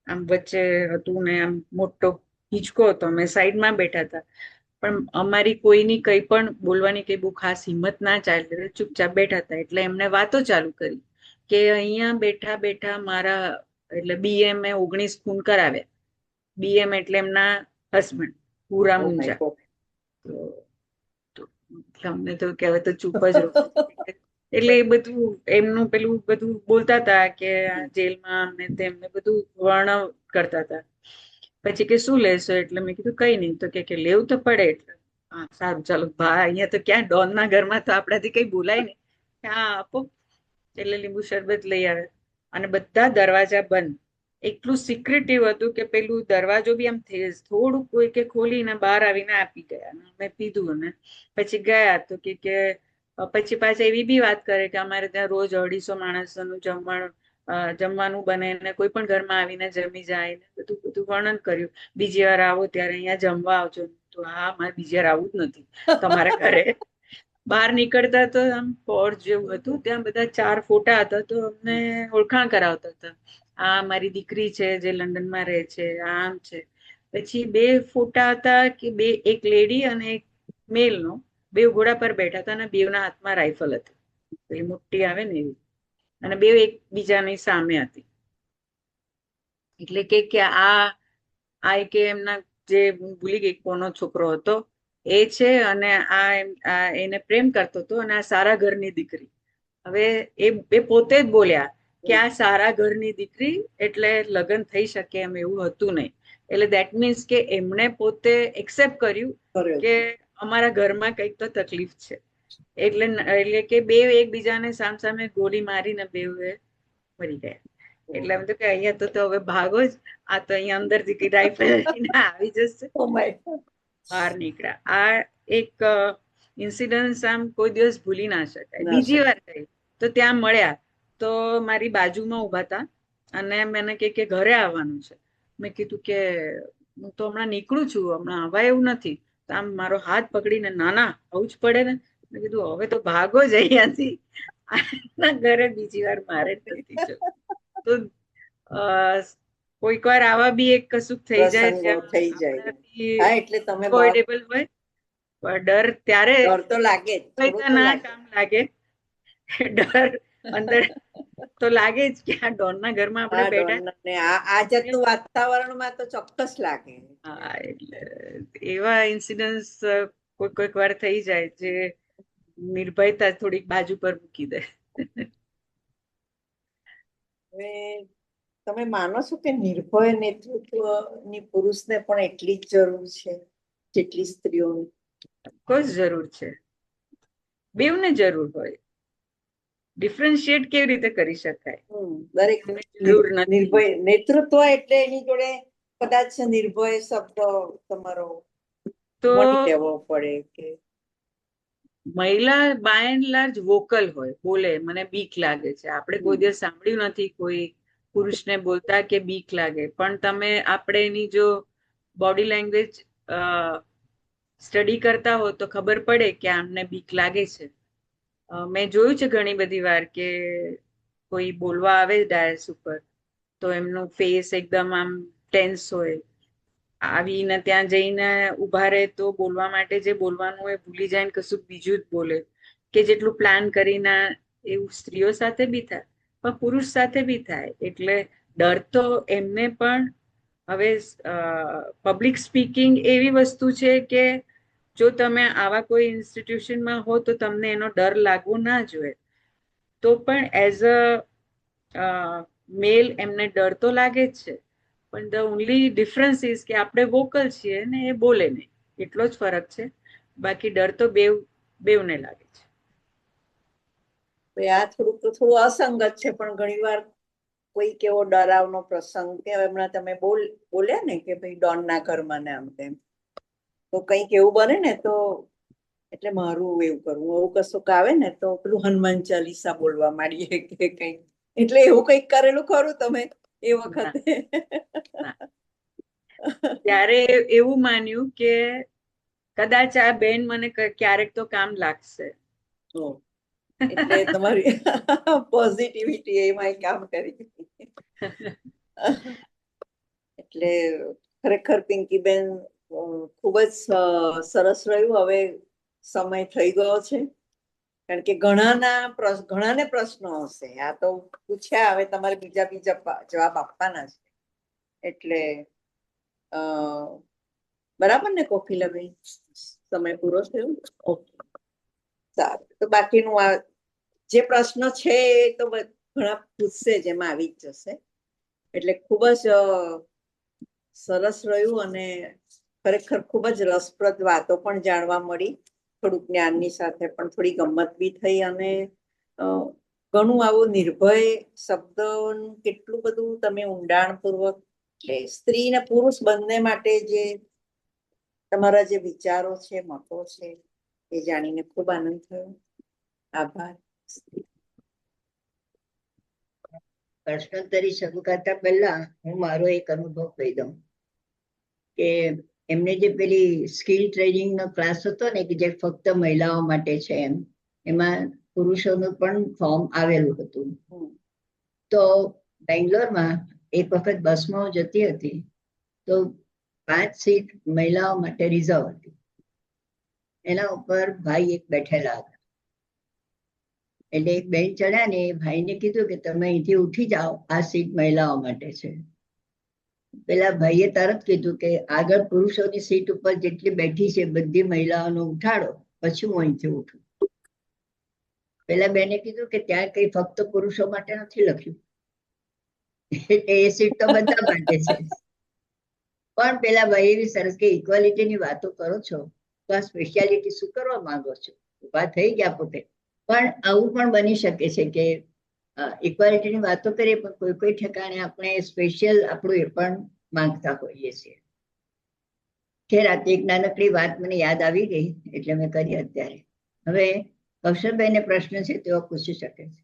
Speaker 3: આમ વચ્ચે હતું ને આમ મોટો હિંચકો હતો, અમે સાઈડમાં બેઠા હતા. પણ અમારી કોઈની કઈ પણ બોલવાની કઈ બહુ ખાસ હિંમત ના ચાલી, ચૂપચાપ બેઠા હતા. એટલે એમને વાતો ચાલુ કરી કે અહીંયા બેઠા બેઠા મારા એટલે BM 19 ખૂન કરાવ્યા. BM એટલે એમના હસબન્ડ પૂરા મુંજા. તો અમને તો કહેવાય તો ચૂપ જ રહો. એટલે એ બધું એમનું પેલું બધું બોલતા હતા કે જેલમાં અમને તેમને બધું વર્ણન કરતા હતા. પછી કે શું લેશો? એટલે મેં કીધું કઈ નહીં. તો કે લેવું તો પડે. એટલે હા સારું ચાલો ભાઈ, અહીંયા તો ક્યાં ડોનના ઘરમાં તો આપણાથી કઈ બોલાય નહીં. હા આપો. એટલે લીંબુ શરબત લઈ આવે અને બધા દરવાજા બંધ. એટલું સિક્રેટિવ હતું કે પેલું દરવાજો બી આમ થોડું કોઈ કે ખોલીને બહાર આવીને આપી ગયા. મેં પીધું અને પછી ગયા. તો કે પછી પાછા એવી બી વાત કરે કે અમારે ત્યાં રોજ 250 માણસોનું જમવાનું બને ને કોઈ પણ ઘરમાં આવીને જમી જાય ને બધું વર્ણન કર્યું. બીજી વાર આવો ત્યારે અહીંયા જમવા આવજો. તો હા, મારે બીજી વાર આવું જ નથી તમારા ઘરે. બહાર નીકળતા તો આમ પોર્ચ જેવું હતું, ત્યાં બધા 4 ફોટા હતા. તો અમને ઓળખાણ કરાવતા હતા, આ મારી દીકરી છે જે લંડનમાં રહે છે, આમ છે. પછી 2 ફોટા હતા કે એક લેડી અને એક મેલનો, બેવ ઘોડા પર બેઠા હતા અને બેવના હાથમાં રાઇફલ હતી, પેલી મોટી આવે ને એવી, અને બેવ એકબીજાની સામે હતી. એટલે કે આ કે એમના જે હું ભૂલી ગઈ કોનો છોકરો હતો એ છે, અને આ એને પ્રેમ કરતો હતો, અને આ સારા ઘરની દીકરી. હવે એ પોતે જ બોલ્યા કે આ સારા ઘરની દીકરી એટલે લગ્ન થઈ શકે એમ એવું હતું નહીં. એટલે દેટ મીન્સ કે એમણે પોતે એક્સેપ્ટ કર્યું કે અમારા ઘરમાં કંઈક તો તકલીફ છે. એટલે કે બે એકબીજાને સામસામે ગોળી મારીને બેવે મરી ગયા. એટલે એમ તો કે અહીંયા તો હવે ભાગો જ, આ તો અહીંયા અંદરથી રાઇફલ લઈને આવી જશે.
Speaker 2: Oh my God.
Speaker 3: બહાર નીકળ્યા. આ એક ઇન્સિડન્સ આમ કોઈ દિવસ ભૂલી ના શકાય.
Speaker 2: ના
Speaker 3: બીજી વાર થઈ તો ત્યાં મળ્યા, તો મારી બાજુમાં ઉભા હતા અને મને કે ઘરે આવવાનું છે. મેં કીધું કે હું તો હમણાં નીકળું છું, હમણાં આવા એવું નથી. તો આમ મારો હાથ પકડીને, ના આવું જ પડે ને. મેં કીધું હવે તો ભાગો જ અહીંયાથી, ઘરે બીજી વાર મારે નથી જવું. તો કોઈક વાર આવા બી એક કશુંક થઈ જાય
Speaker 2: પ્રસંગો થઈ જાય.
Speaker 3: આપણાથી
Speaker 2: હા, એટલે તમે
Speaker 3: અવોઇડેબલ હોય, પણ ડર ત્યારે
Speaker 2: ડર તો લાગે જ, થોડું તો
Speaker 3: ના
Speaker 2: લાગે.
Speaker 3: કામ લાગે. ડર અંદર તો લાગે જ કે આ ડોનના ઘરમાં આપણે
Speaker 2: હા,
Speaker 3: બેઠા.
Speaker 2: ડોનના ને આ જાતનું વાતાવરણમાં તો ચોક્કસ લાગે.
Speaker 3: હા, એટલે એવા ઇન્સિડન્સ કોઈક વાર થઈ જાય જે નિર્ભયતા થોડીક બાજુ પર મૂકી દે.
Speaker 2: હવે તમે માનો છો કે નિર્ભય નેતૃત્વની પુરુષને પણ એટલી જ જરૂર છે જેટલી સ્ત્રીઓની?
Speaker 3: કોઈ જરૂર છે, બેવને જરૂર હોય. ડિફરન્શિએટ કેવી રીતે કરી શકાય?
Speaker 2: દરેક
Speaker 3: જરૂર નથી.
Speaker 2: નિર્ભય નેતૃત્વ એટલે એની જોડે કદાચ નિર્ભય શબ્દ તમારો
Speaker 3: તો
Speaker 2: મળી લેવો પડે કે
Speaker 3: મહિલા બાય એન્ડ લાર્જ વોકલ હોય, બોલે મને બીક લાગે છે. આપણે કોઈ દિવસ સાંભળ્યું નથી કોઈ પુરુષને બોલતા કે બીક લાગે. પણ તમે આપણે એની જો બોડી લેંગ્વેજ સ્ટડી કરતા હો તો ખબર પડે કે આમને બીક લાગે છે. મેં જોયું છે ઘણી બધી વાર કે કોઈ બોલવા આવે ડાયસ ઉપર તો એમનું ફેસ એકદમ આમ ટેન્સ હોય, આવીને ત્યાં જઈને ઉભા રહે તો બોલવા માટે જે બોલવાનું હોય ભૂલી જાય ને કશું બીજું જ બોલે, કે જેટલું પ્લાન કરીને. એવું સ્ત્રીઓ સાથે બી થાય પણ પુરુષ સાથે બી થાય. એટલે ડર તો એમને પણ. હવે પબ્લિક સ્પીકિંગ એવી વસ્તુ છે કે જો તમે આવા કોઈ ઇન્સ્ટિટ્યુશનમાં હો તો તમને એનો ડર લાગવો ના જોઈએ. તો પણ એઝ અ મેલ એમને ડર તો લાગે જ છે, પણ ધ ઓનલી ડિફરન્સ ઇઝ કે આપણે વોકલ છીએ ને એ બોલે નહીં, એટલો જ ફરક છે. બાકી ડર તો બેવને લાગે છે.
Speaker 2: આ થોડું અસંગત છે, પણ ઘણી વાર કોઈક એવો ડરાવનો પ્રસંગ કે હમણાં તમે બોલ્યા ને કે ભાઈ ડોનના ઘરમાં ને આમ તેમ, તો કંઈક એવું બને ને તો એટલે મારું એવું કરવું, એવું કશુંક આવે ને તો પેલું હનુમાન ચાલીસા બોલવા માંડીએ કે કંઈક. એટલે એવું કંઈક કરેલું ખરું તમે એ વખતે?
Speaker 3: ત્યારે એવું માન્યું કે કદાચ આ બેન મને ક્યારેક તો કામ લાગશે.
Speaker 2: એટલે તમારી પોઝિટિવિટી એમાં કામ કરી. એટલે ખરેખર પિંકીબેન ખૂબ જ સરસ રહ્યું. હવે સમય થઈ ગયો છે, કારણ કે ઘણાને પ્રશ્નો હશે. આ તો પૂછ્યા, હવે તમારે બીજા જવાબ આપવાના છે. એટલે બરાબર ને કોકિલાબેન? સમય પૂરો થયો. ઓકે, સારું. તો બાકીનું આ જે પ્રશ્ન છે એ તો ઘણા પૂછશે, જેમાં આવી જ જશે. એટલે ખૂબ જ સરસ રહ્યું અને ખરેખર ખૂબ જ રસપ્રદ વાતો પણ જાણવા મળી. થોડુંક જ્ઞાનની સાથે પણ થોડી ગમત બી થઈ, અને ઘણું આવું નિર્ભય શબ્દનું કેટલું બધું તમે ઊંડાણપૂર્વક, એટલે સ્ત્રી ને પુરુષ બંને માટે જે તમારા જે વિચારો છે, મતો છે, એ જાણીને ખૂબ આનંદ થયો. આભાર.
Speaker 1: પ્રશ્નોત્તરી શરૂ કરતા પહેલા હું મારો એક અનુભવ કહી દઉં કે એમને જે પેલી સ્કિલ ટ્રેનિંગ નો ક્લાસ હતો ને કે જે ફક્ત મહિલાઓ માટે છે, એમાં પુરુષોનું પણ ફોર્મ આવેલું હતું. તો બેંગ્લોરમાં એક વખત બસમાં જતી હતી તો 5 સીટ મહિલાઓ માટે રિઝર્વ હતી. એના ઉપર ભાઈ એક બેઠેલા હતા. એટલે એક બેન ચડ્યા ને એ ભાઈને કીધું કે તમે અહીંથી ઉઠી જાઓ, આ સીટ મહિલાઓ માટે છે. પેલા ભાઈએ તરત કીધું કે આગળ પુરુષોની સીટ ઉપર જેટલી બેઠી છે બધી મહિલાઓને ઉઠાડો, પછી હું અહીંથી ઉઠું. પેલા બેને કીધું કે ત્યાં કઈ ફક્ત પુરુષો માટે નથી લખ્યું, એ સીટ તો બધા માટે છે. પણ પેલા ભાઈ એવી સરસ કે ઇક્વાલિટીની વાતો કરો છો તો આ સ્પેશિયાલિટી શું કરવા માંગો છો? ઉભા થઈ ગયા પોતે. પણ આવું પણ બની શકે છે કે ઇક્વાલિટીની વાતો કરીએ પણ કોઈ કોઈ ઠેકાણે આપણે સ્પેશિયલ આપણું એ પણ માંગતા હોઈએ છીએ. ખેર રાતે એક નાનકડી વાત મને યાદ આવી ગઈ એટલે મેં કરી અત્યારે. હવે કૌશલભાઈને પ્રશ્ન છે તેઓ પૂછી શકે છે.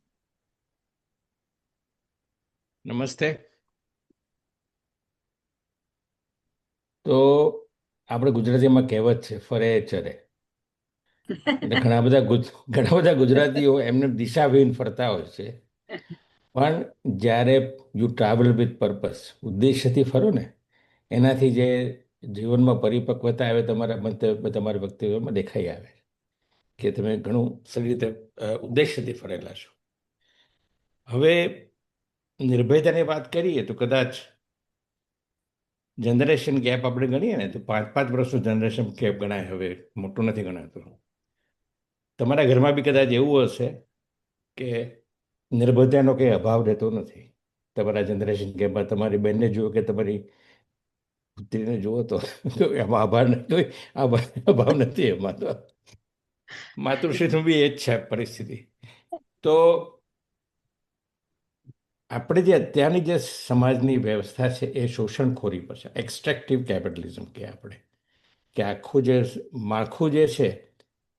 Speaker 4: નમસ્તે. તો આપણે ગુજરાતીમાં કહેવત છે ફરે ચરે. એટલે ઘણા બધા ગુજરાતીઓ એમને દિશાવિહીન ફરતા હોય છે. પણ જ્યારે યુ ટ્રાવેલ વિથ પર્પસ, ઉદ્દેશ્યથી ફરો ને, એનાથી જે જીવનમાં પરિપક્વતા આવે તમારા મંતવ્ય, તમારા વક્તવ્યમાં દેખાઈ આવે કે તમે ઘણું સારી રીતે ઉદ્દેશ્યથી ફરેલા છો. હવે નિર્ભયતાની વાત કરીએ તો કદાચ જનરેશન ગેપ આપણે ગણીએ ને તો 5-5 વર્ષનું જનરેશન ગેપ ગણાય. હવે મોટું નથી ગણાતું. તમારા ઘરમાં બી કદાચ એવું હશે કે નિર્ભયતાનો કંઈ અભાવ રહેતો નથી. તમારા જનરેશન ગેપમાં તમારી બહેનને જુઓ કે તમારી પુત્રીને જુઓ તો એમાં અભાવ નથી. એમાં તો માતૃશ્રીનું બી એ જ છે પરિસ્થિતિ. તો આપણે જે અત્યારની જે સમાજની વ્યવસ્થા છે એ શોષણખોરી પર છે. એક્સટ્રેક્ટિવ કેપિટલિઝમ કે આપણે કે આખું જે માળખું જે છે,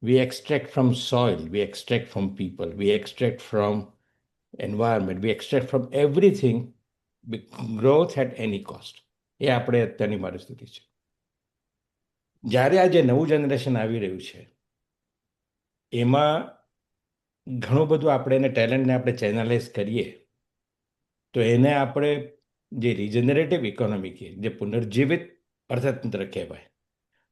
Speaker 4: we extract from soil, we extract from people, we extract from environment, we extract from everything, growth at any cost. એ આપણે અત્યારની પરિસ્થિતિ છે. જ્યારે આ જે નવું જનરેશન આવી રહ્યું છે એમાં ઘણું બધું આપણે એને ટેલેન્ટને આપણે ચેનલાઇઝ કરીએ તો એને આપણે જે રિજનરેટિવ ઇકોનોમી કહીએ, જે પુનર્જીવિત અર્થતંત્ર કહેવાય,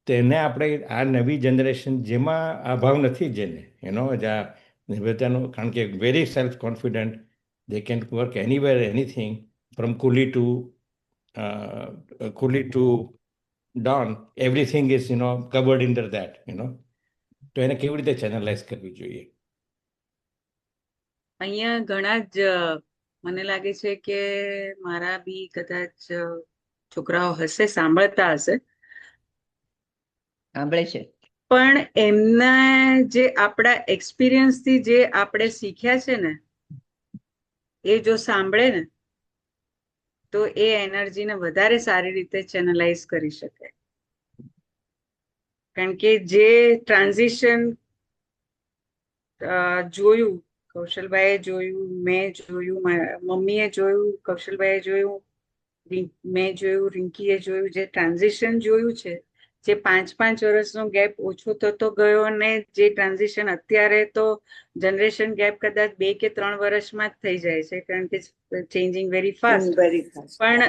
Speaker 4: તો એને આપણે આ નવી જનરેશન જેમાં આ ભાવ નથી, જેને એનો જ આ નિર્ભયતાનો, કારણ કે very self confident, they can work anywhere anything from coolie to don, everything is covered under that. તો એને કેવી રીતે ચેનલાઇઝ કરવી જોઈએ?
Speaker 3: અહીંયા ઘણા જ મને લાગે છે કે મારા બી કદાચ છોકરાઓ હશે, સાંભળતા હશે,
Speaker 1: સાંભળે છે.
Speaker 3: પણ એમના જે આપણા એક્સપિરિયન્સથી જે આપણે શીખ્યા છે ને, એ જો સાંભળે ને તો એ એનર્જીને વધારે સારી રીતે ચેનલાઇઝ કરી શકે. કારણ કે જે ટ્રાન્ઝિશન જોયું, કૌશલભાઈએ જોયું, મેં જોયું, મમ્મીએ જોયું, કૌશલભાઈએ જોયું, મેં જોયું, રિંકીએ જોયું, જે ટ્રાન્ઝિશન જોયું છે, જે 5-5 વર્ષનો ગેપ ઓછો થતો ગયો, ને જે ટ્રાન્ઝિશન અત્યારે તો જનરેશન ગેપ કદાચ 2 કે 3 વર્ષમાં જ થઈ જાય છે, કારણ કે ચેન્જિંગ વેરી ફાસ્ટ. પણ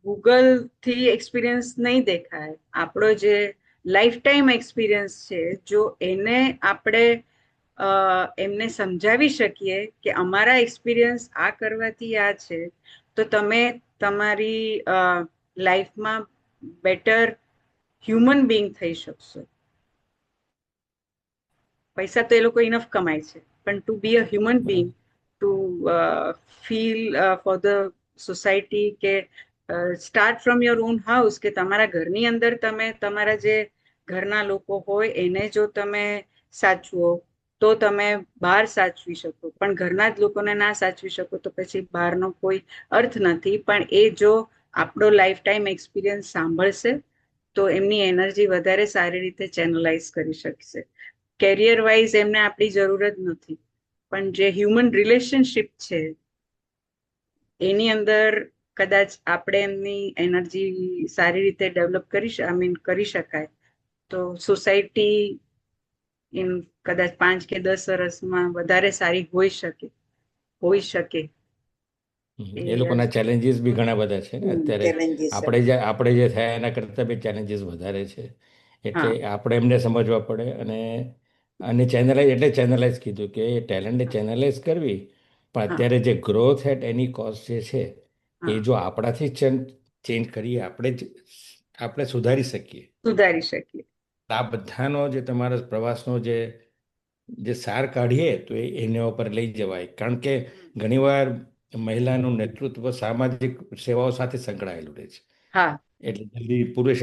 Speaker 3: ગૂગલ થી એક્સપિરિયન્સ નહીં દેખાય. આપણો જે લાઈફ ટાઈમ એક્સપિરિયન્સ છે, જો એને આપણે એમને સમજાવી શકીએ કે અમારા એક્સપિરિયન્સ આ કરવાથી આ છે, તો તમે તમારી લાઈફમાં બેટર હ્યુમન બીંગ થઈ શકશો. પૈસા તો એ લોકો ઇનફ કમાય છે, પણ to be a human being, to feel for the society, કે start from your own house, કે તમારા ઘરની અંદર તમે તમારા જે ઘરના લોકો હોય એને જો તમે સાચવો તો તમે બહાર સાચવી શકો. પણ ઘરના જ લોકોને ના સાચવી શકો તો પછી બહારનો કોઈ અર્થ નથી. પણ એ જો આપણો લાઈફ ટાઈમ એક્સપિરિયન્સ સાંભળશે તો એમની એનર્જી વધારે સારી રીતે ચેનલાઇઝ કરી શકશે. કેરિયર વાઇઝ એમને આપણી જરૂર જ નથી, પણ જે હ્યુમન રિલેશનશિપ છે એની અંદર કદાચ આપણે એમની એનર્જી સારી રીતે ડેવલપ કરી શકાય તો સોસાયટી કદાચ 5 કે 10 વર્ષમાં વધારે સારી હોઈ શકે.
Speaker 4: એ લોકોના ચેલેન્જીસ બી ઘણા બધા છે ને અત્યારે. આપણે જે થયા એના કરતાં બી ચેલેન્જીસ વધારે છે. એટલે
Speaker 3: હા
Speaker 4: આપણે એમને સમજવા પડે અને ચેનલાઇઝ એટલે ચેનલાઇઝ કીધું કે ટેલેન્ટને ચેનલાઇઝ કરવી પણ
Speaker 3: હા
Speaker 4: અત્યારે જે ગ્રોથ એટ એની કોસ્ટ જે છે એ
Speaker 3: હા
Speaker 4: જો આપણાથી ચેન્જ કરીએ આપણે સુધારી શકીએ.
Speaker 3: સુધારી શકીએ.
Speaker 4: આ બધાનો જે તમારા પ્રવાસનો જે સાર કાઢીએ તો એના ઉપર લઈ જવાય કારણ કે ઘણીવાર મહિલાનું નેતૃત્વ સામાજિક સેવાઓ સાથે સંકળાયેલું રહે છે.
Speaker 3: હા
Speaker 4: એટલે જલ્દી પુરુષ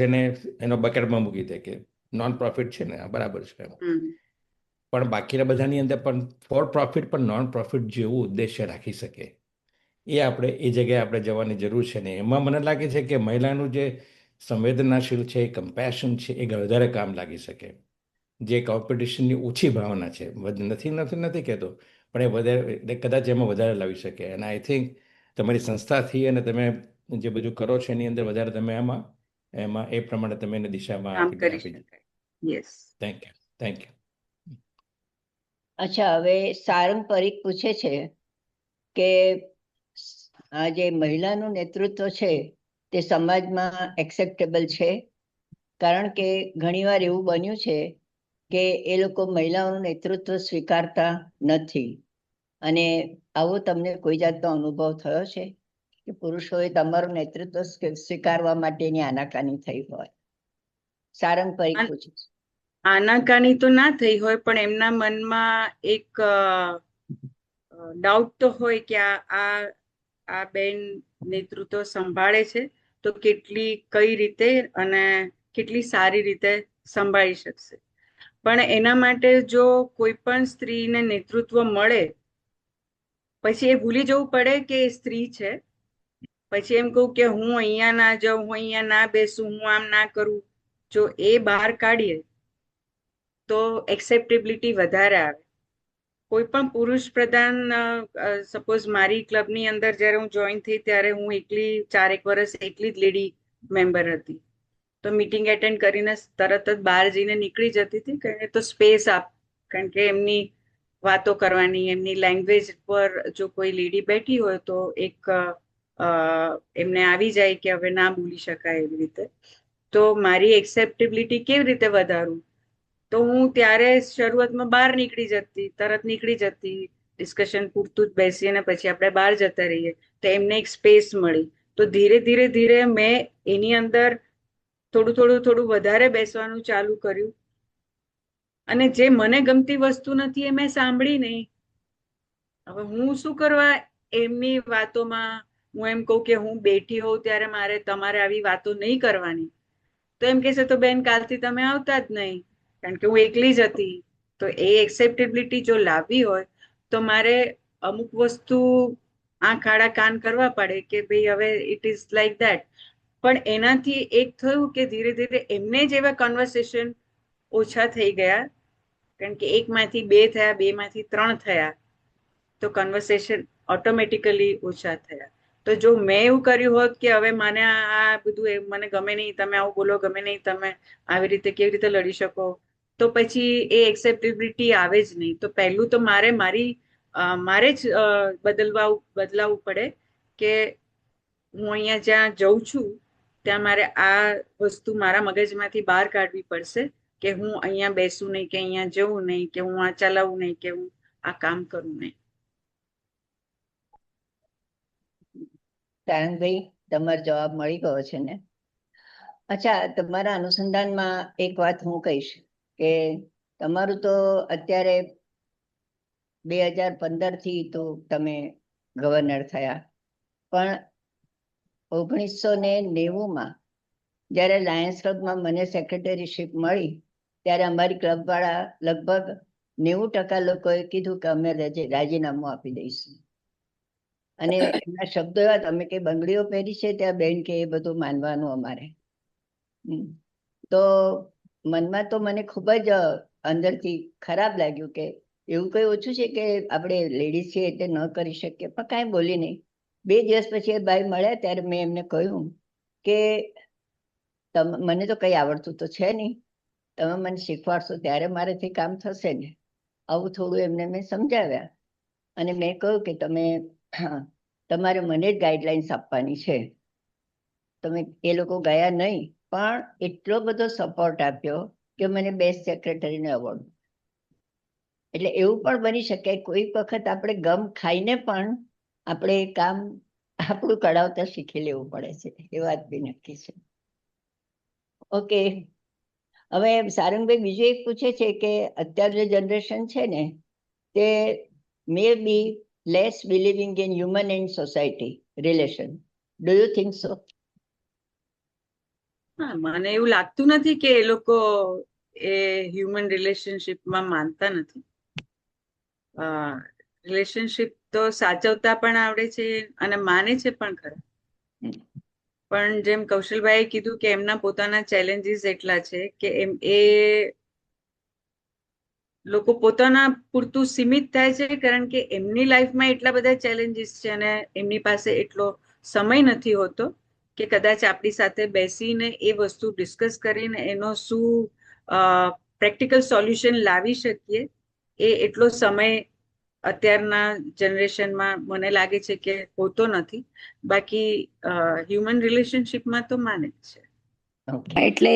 Speaker 4: એનો બકેટમાં મૂકી દે કે નોન પ્રોફિટ છે ને આ બરાબર છે.
Speaker 3: હમ
Speaker 4: પણ બાકીના બધાની અંદર પણ ફોર પ્રોફિટ પણ નોન પ્રોફિટ જેવું ઉદ્દેશ્ય રાખી શકે એ જગ્યાએ આપણે જવાની જરૂર છે ને એમાં મને લાગે છે કે મહિલાનું જે સંવેદનાશીલ છે કમ્પેશન છે એ વધારે કામ લાગી શકે. જે કોમ્પિટિશનની ઓછી ભાવના છે નથી કહેતો પણ એ વધારે કદાચ એમાં વધારે લાવી શકે અને આઈ થિંક તમારી સંસ્થાથી અને તમે જે બધું કરો છો એની અંદર વધારે તમે એમાં એ પ્રમાણે તમે એને દિશામાં
Speaker 3: કામ કરી
Speaker 4: આપી
Speaker 3: શકાય. યસ.
Speaker 4: Thank you.
Speaker 1: અચ્છા, હવે સારંગ પરીખ પૂછે છે કે આ જે મહિલાનું નેતૃત્વ છે તે સમાજમાં એક્સેપ્ટેબલ છે? કારણ કે ઘણીવાર એવું બન્યું છે કે એ લોકો મહિલાઓનું નેતૃત્વ સ્વીકારતા નથી. અને આવો તમને કોઈ જાતનો અનુભવ થયો છે કે પુરુષોએ તમારું નેતૃત્વ સ્વીકારવા માટેની આનાકાની થઈ હોય? સારંગ પરીખ પૂછે છે.
Speaker 3: આનાકાની તો ના થઈ હોય પણ એમના મનમાં એક ડાઉટ તો હોય કે આ બેન નેતૃત્વ સંભાળે છે તો કઈ રીતે અને કેટલી સારી રીતે સંભાળી શકશે. પણ એના માટે જો કોઈ પણ સ્ત્રીને નેતૃત્વ મળે પછી એ ભૂલી જવું પડે કે એ સ્ત્રી છે. પછી એમ કહું કે હું અહીંયા ના જાઉં, હું અહીંયા ના બેસું, હું આમ ના કરું, જો એ બહાર કાઢીએ તો એક્સેપ્ટેબિલિટી વધારે આવે. કોઈ પણ પુરુષ પ્રધાન સપોઝ મારી ક્લબની અંદર જ્યારે હું જોઈન થઈ ત્યારે હું એકલી 4 વર્ષ એકલી જ લેડી મેમ્બર હતી. તો મીટિંગ એટેન્ડ કરીને તરત જ બહાર જઈને નીકળી જતી હતી કારણ તો સ્પેસ કારણ કે એમની વાતો કરવાની, એમની લેંગ્વેજ પર જો કોઈ લેડી બેઠી હોય તો એક એમને આવી જાય કે હવે ના બોલી શકાય એવી રીતે. તો મારી એક્સેપ્ટેબિલિટી કેવી રીતે વધારું? તો હું ત્યારે શરૂઆતમાં બહાર તરત નીકળી જતી, ડિસ્કશન પૂરતું જ બેસી અને પછી આપણે બહાર જતા રહીએ તો એમને એક સ્પેસ મળી. તો ધીરે ધીરે મેં એની અંદર થોડું વધારે બેસવાનું ચાલુ કર્યું અને જે મને ગમતી વસ્તુ નથી એ મેં સાંભળી નહીં. હવે હું શું કરવા એમની વાતોમાં હું એમ કહું કે હું બેઠી હોઉં ત્યારે તમારે આવી વાતો નહીં કરવાની, તો એમ કહેશે તો બેન કાલથી તમે આવતા જ નહીં કારણ કે હું એકલી જ હતી. તો એ એક્સેપ્ટેબિલિટી જો લાવવી હોય તો મારે અમુક વસ્તુ આંખ આડા કાન કરવા પડે કે ભાઈ હવે ઇટ ઇઝ લાઈક ધેટ. પણ એનાથી એક થયું કે ધીરે ધીરે એમને જ એવા કન્વર્સેશન ઓછા થઈ ગયા કારણ કે 1 માંથી 2 થયા, 2 માંથી 3 થયા તો કન્વર્સેશન ઓટોમેટિકલી ઓછા થયા. તો જો મેં એવું કર્યું હોત કે હવે મને આ બધું મને ગમે નહીં, તમે આવું બોલો, ગમે નહીં, તમે આવી રીતે કેવી રીતે લડી શકો, તો પછી એ એક્સેપ્ટેબિલિટી આવે જ નહીં. તો પહેલું તો મારે જ બદલાવવું પડે કે હું અહીંયા જ્યાં જઉં છું ત્યાં મારે આ વસ્તુ મારા મગજમાંથી બહાર કાઢવી પડશે કે હું અહીંયા બેસું નહીં, કે અહીંયા જવું નહીં, કે હું આ ચલાવું નહીં, કે હું આ કામ કરું નહીં.
Speaker 1: સારંગભાઈ, તમારો જવાબ મળી ગયો છે ને? અચ્છા, તમારા અનુસંધાનમાં એક વાત હું કહીશ કે તમારું તો અત્યારે 2015 થી તો તમે ગવર્નર થયા, પણ 1990માં જ્યારે લાયન્સ ક્લબમાં મને સેક્રેટરીશિપ મળી ત્યારે અમારી ક્લબ વાળા લગભગ 90% લોકોએ કીધું કે અમે રાજીનામું આપી દઈશું. અને એમના શબ્દો એવા, તમે કે બંગડીઓ પહેરી છે ત્યાં બેન કે એ બધું માનવાનું અમારે. તો મનમાં તો મને ખૂબ જ અંદરથી ખરાબ લાગ્યું કે એવું કઈ ઓછું છે કે આપણે લેડીઝ છીએ એટલે ન કરી શકીએ. પણ કાંઈ બોલી નહીં. 2 દિવસ પછી એ ભાઈ મળ્યા ત્યારે મેં એમને કહ્યું કે મને તો કંઈ આવડતું તો છે નહીં, તમે મને શીખવાડશો ત્યારે મારેથી કામ થશે ને. આવું થોડું એમને મેં સમજાવ્યા અને મેં કહ્યું કે તમારે મને જ ગાઈડલાઇન્સ આપવાની છે. તમે એ લોકો ગયા નહીં પણ એટલો બધો સપોર્ટ આપ્યો કે મને બેસ્ટ સેક્રેટરીનો એવોર્ડ. એટલે એવું પણ બની શકે કોઈક વખત આપણે ગમ ખાઈને પણ આપણે એ કામ આપણું કઢાવતા શીખી લેવું પડે છે, એ વાત બી નક્કી છે. ઓકે, હવે સારંગભાઈ બીજું એક પૂછે છે કે અત્યારે જે જનરેશન છે ને તે may be less believing in human and society relation. Do you think so?
Speaker 3: હા, મને એવું લાગતું નથી કે એ લોકો એ હ્યુમન રિલેશનશિપમાં માનતા નથી. રિલેશનશિપ તો સાચવતા પણ આવડે છે અને માને છે પણ ખરા. પણ જેમ કૌશલભાઈએ કીધું કે એમના પોતાના ચેલેન્જીસ એટલા છે કે એ લોકો પોતાના પૂરતું સીમિત થાય છે કારણ કે એમની લાઈફમાં એટલા બધા ચેલેન્જીસ છે અને એમની પાસે એટલો સમય નથી હોતો કે કદાચ આપણી સાથે બેસીને એ વસ્તુ ડિસ્કસ કરીને એનો શું પ્રેક્ટિકલ સોલ્યુશન લાવી શકીએ, એ એટલો સમય અત્યારના જનરેશનમાં મને લાગે છે કે હોતો નથી. બાકી હ્યુમન રિલેશનશિપમાં તો માને જ છે.
Speaker 5: એટલે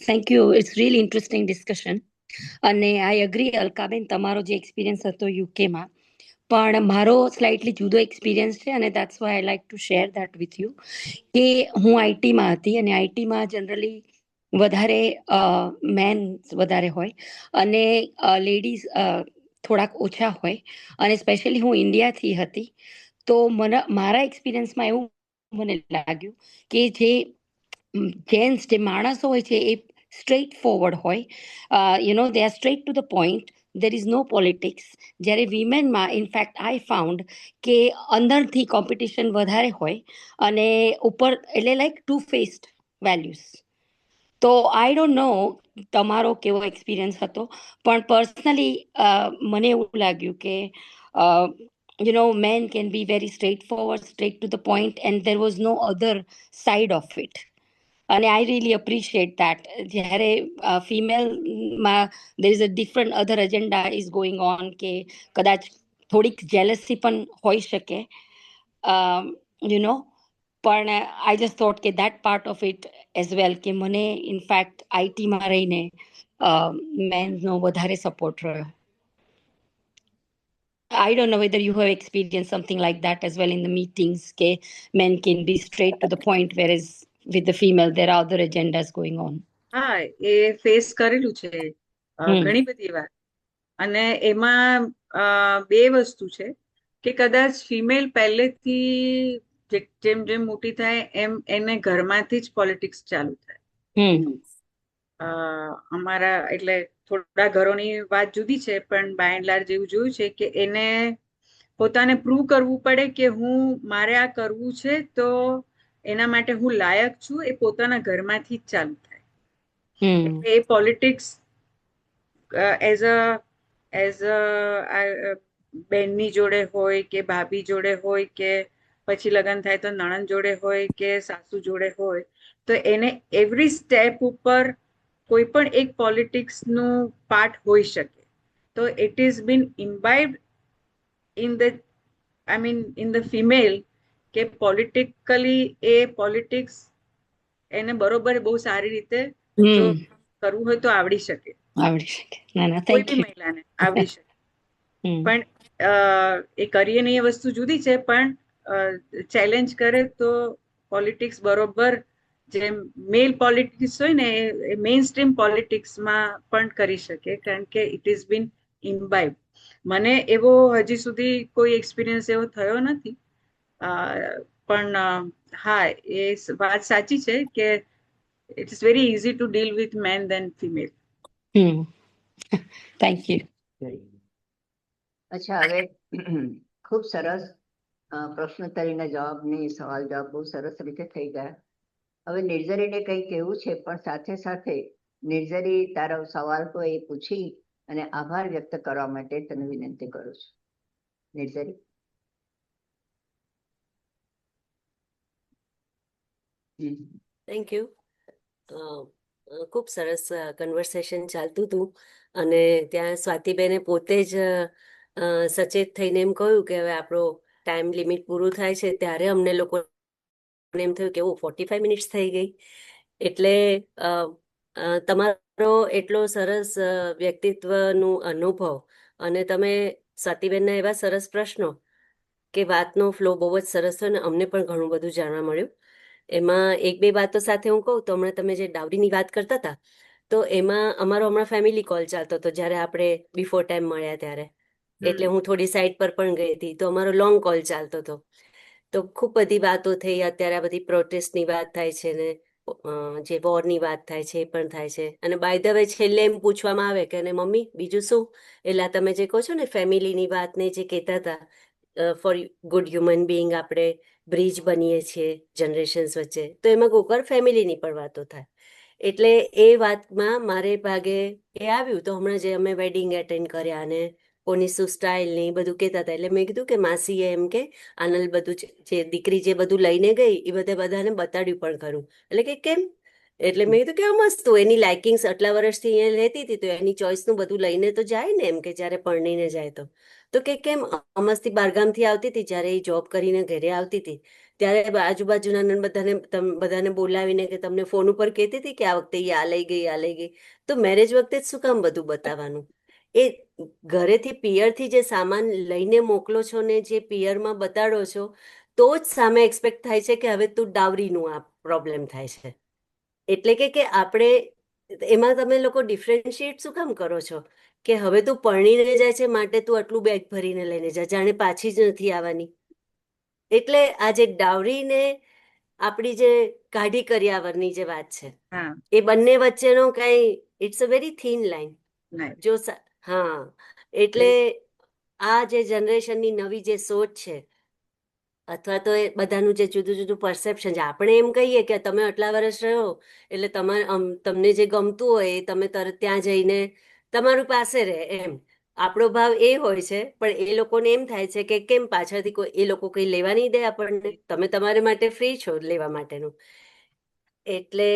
Speaker 5: thank you, it's really interesting discussion. અને આઈ અગ્રી અલકાબેન, તમારો જે એક્સપિરિયન્સ હતો યુકેમાં, પણ મારો સ્લાઇટલી જુદો એક્સપિરિયન્સ છે અને that's why I like to share that with you. કે હું આઈટીમાં હતી અને આઈટીમાં જનરલી વધારે મેન વધારે હોય અને લેડીઝ થોડાક ઓછા હોય, અને સ્પેશિયલી હું ઇન્ડિયાથી હતી. તો મારા એક્સપિરિયન્સમાં એવું મને લાગ્યું કે જે જેન્ટ્સ જે માણસો હોય છે એ સ્ટ્રેટ ફોરવર્ડ હોય, they are straight to the point, there is no politics. જ્યારે વિમેનમાં ઇનફેક્ટ આઈ ફાઉન્ડ કે અંદરથી કોમ્પિટિશન વધારે હોય અને ઉપર એટલે લાઈક ટુ ફેસ્ડ વેલ્યુઝ. તો આઈ ડોન્ટ નો તમારો કેવો એક્સપિરિયન્સ હતો, પણ પર્સનલી મને એવું લાગ્યું કે men can be very straightforward, straight to the point, and there was no other side of it. અને આઈ રિયલી અપ્રિશિએટ દેટ. જ્યારે ફિમેલમાં there is a different other agenda is going on, કે કદાચ થોડીક જેલસી પણ હોઈ શકે, પણ આઈ જસ્ટ થોટ કે that part of it as well, કે મને ઇનફેક્ટ આઈટીમાં રહીને મેન્સનો વધારે સપોર્ટ રહ્યો. I don't know whether you have experienced something like that as well in the meetings, કે men can be straight to the point, whereas with the female there are other agendas going on.
Speaker 3: હા, એ face કરેલું છે ઘણી બધી વાર. અને એમાં બે વસ્તુ છે કે કદાચ ફિમેલ પહેલેથી જેમ જેમ મોટી થાય એમ એને ઘરમાંથી જ પોલિટિક્સ ચાલુ થાય. અમારા એટલે થોડા ઘરોની વાત જુદી છે, પણ બાય એન્ડ લાર્જ એવું જોયું છે કે એને પોતાને પ્રૂવ કરવું પડે કે મારે આ કરવું છે, તો એના માટે હું લાયક છું, એ પોતાના ઘરમાંથી જ ચાલુ થાય. એ પોલિટિક્સ એઝ અ બેનની જોડે હોય કે ભાભી જોડે હોય કે પછી લગ્ન થાય તો નણંદ જોડે હોય કે સાસુ જોડે હોય, તો એને એવરી સ્ટેપ ઉપર કોઈ પણ એક પોલિટિક્સનું પાર્ટ હોઈ શકે. તો it is been imbibed in the female, કે પોલિટિકલી એ પોલિટિક્સ એને બરોબર બહુ સારી રીતે જો કરવું હોય તો આવડી શકે. કોઈ બી મહિલાને આવડી શકે. પણ એ કરીએ નહીં એ વસ્તુ જુદી છે, પણ ચેલેન્જ કરે તો પોલિટિક્સ બરોબર જેમ મેલ પોલિટિક્સ હોય ને એ મેઇન સ્ટ્રીમ પોલિટિક્સમાં પણ કરી શકે, કારણ કે ઇટ ઇઝ બીન ઇમ્બાઇબ. મને એવો હજી સુધી કોઈ એક્સપિરિયન્સ એવો થયો નથી, પણ હા, એ વાત સાચી છે કે it is very easy to deal with man than female.
Speaker 5: Thank you.
Speaker 1: અચ્છા, હવે ખૂબ સરસ પ્રશ્નોત્તરીના જવાબની સવાલ જવાબ બહુ સરસ રીતે થઈ ગયા. હવે નિર્જરીને કંઈ કહેવું છે, પણ સાથે સાથે નિર્જરી તારો સવાલ તો એ પૂછી અને આભાર વ્યક્ત કરવા માટે તને વિનંતી કરું છું. નિર્જરી.
Speaker 6: Thank you. ખૂબ સરસ કન્વર્સેશન ચાલતું હતું અને ત્યાં સ્વાતિબેને પોતે જ સચેત થઈને એમ કહ્યું કે હવે આપણો ટાઈમ લિમિટ પૂરું થાય છે, ત્યારે અમને લોકો એમ થયું કે 45 મિનિટ્સ થઈ ગઈ. એટલે તમારો એટલો સરસ વ્યક્તિત્વનું અનુભવ અને તમે સ્વાતિબેનના એવા સરસ પ્રશ્નો કે વાતનો ફ્લો બહુ જ સરસ થયો અને અમને પણ ઘણું બધું જાણવા મળ્યું. એમાં એક બે વાતો સાથે હું કહું તો હમણાં તમે જે ડાવરીની વાત કરતા હતા તો એમાં અમારો હમણાં ફેમિલી કોલ ચાલતો હતો જ્યારે આપણે બિફોર ટાઈમ મળ્યા ત્યારે. એટલે હું થોડી સાઈડ પર પણ ગઈ હતી તો અમારો લોંગ કોલ ચાલતો હતો. તો ખૂબ બધી વાતો થઈ. અત્યારે આ બધી પ્રોટેસ્ટની વાત થાય છે ને જે વોરની વાત થાય છે એ પણ થાય છે. અને બાય ધ વે છેલ્લે એમ પૂછવામાં આવે કે અને મમ્મી બીજું શું, એટલે આ તમે જે કહો છો ને ફેમિલીની વાતને જે કહેતા હતા ફોર ગુડ હ્યુમન બિંગ આપણે બ્રિજ બનીએ છીએ જનરેશન્સ વચ્ચે, તો એમાં કોકવાર ફેમિલીની પણ વાતો થાય. એટલે એ વાતમાં મારે ભાગે એ આવ્યું તો હમણાં જે અમે વેડિંગ એટેન્ડ કર્યા અને કોની શું સ્ટાઇલ ને એ બધું કહેતા હતા એટલે મેં કીધું કે માસીએ એમ કે આનલ બધું જે દીકરી જે બધું લઈને ગઈ એ બધાને બતાડ્યું પણ ખરું. એટલે કે કેમ? એટલે મેં કીધું કે મસ્ત એની લાઇકિંગ્સ આટલા વર્ષથી અહીંયા રહેતી હતી તો એની ચોઈસનું બધું લઈને તો જાય ને એમ કે જ્યારે પરણીને જાય તો કે કેમ અમસ્તી બારગામથી આવતી હતી જ્યારે એ જોબ કરીને ઘરે આવતી હતી ત્યારે આજુબાજુના બધાને બોલાવીને કે તમને ફોન ઉપર કહેતી હતી કે આ વખતે એ આ લઈ ગઈ આ લઈ ગઈ. તો મેરેજ વખતે જ શું કામ બધું બતાવવાનું? એ ઘરેથી પિયરથી જે સામાન લઈને મોકલો છો ને જે પિયરમાં બતાડો છો તો જ સામે એક્સપેક્ટ થાય છે કે હવે તું ડાવરીનું આ પ્રોબ્લેમ થાય છે. એટલે કે આપણે એમાં તમે લોકો ડિફરન્શિએટ શું કામ કરો છો કે હવે તું પરણીને જાય છે માટે તું આટલું બેગ ભરીને લઈને જા, જાણે પાછી જ નથી આવવાની. એટલે આ જે ડાવરીને આપણી જે કાઢી કર્યાવરની જે વાત છે
Speaker 3: હા,
Speaker 6: એ બંને વચ્ચેનો કઈ it's a very thin line.
Speaker 3: ના,
Speaker 6: જો હા, એટલે આ જે જનરેશનની નવી જે સોચ છે અથવા તો એ બધાનું જે જુદું જુદું પરસેપ્શન છે, આપણે એમ કહીએ કે તમે આટલા વર્ષ રહ્યો એટલે તમને જે ગમતું હોય એ તમે તરત ત્યાં જઈને તમારું પાસે રહે એમ. આપણો ભાવ એ હોય છે પણ એ લોકોને એમ થાય છે કે કેમ પાછળથી કોઈ એ લોકો કંઈ લેવા નહીં દે આપણને, તમે તમારે માટે ફ્રી છો લેવા માટેનું. એટલે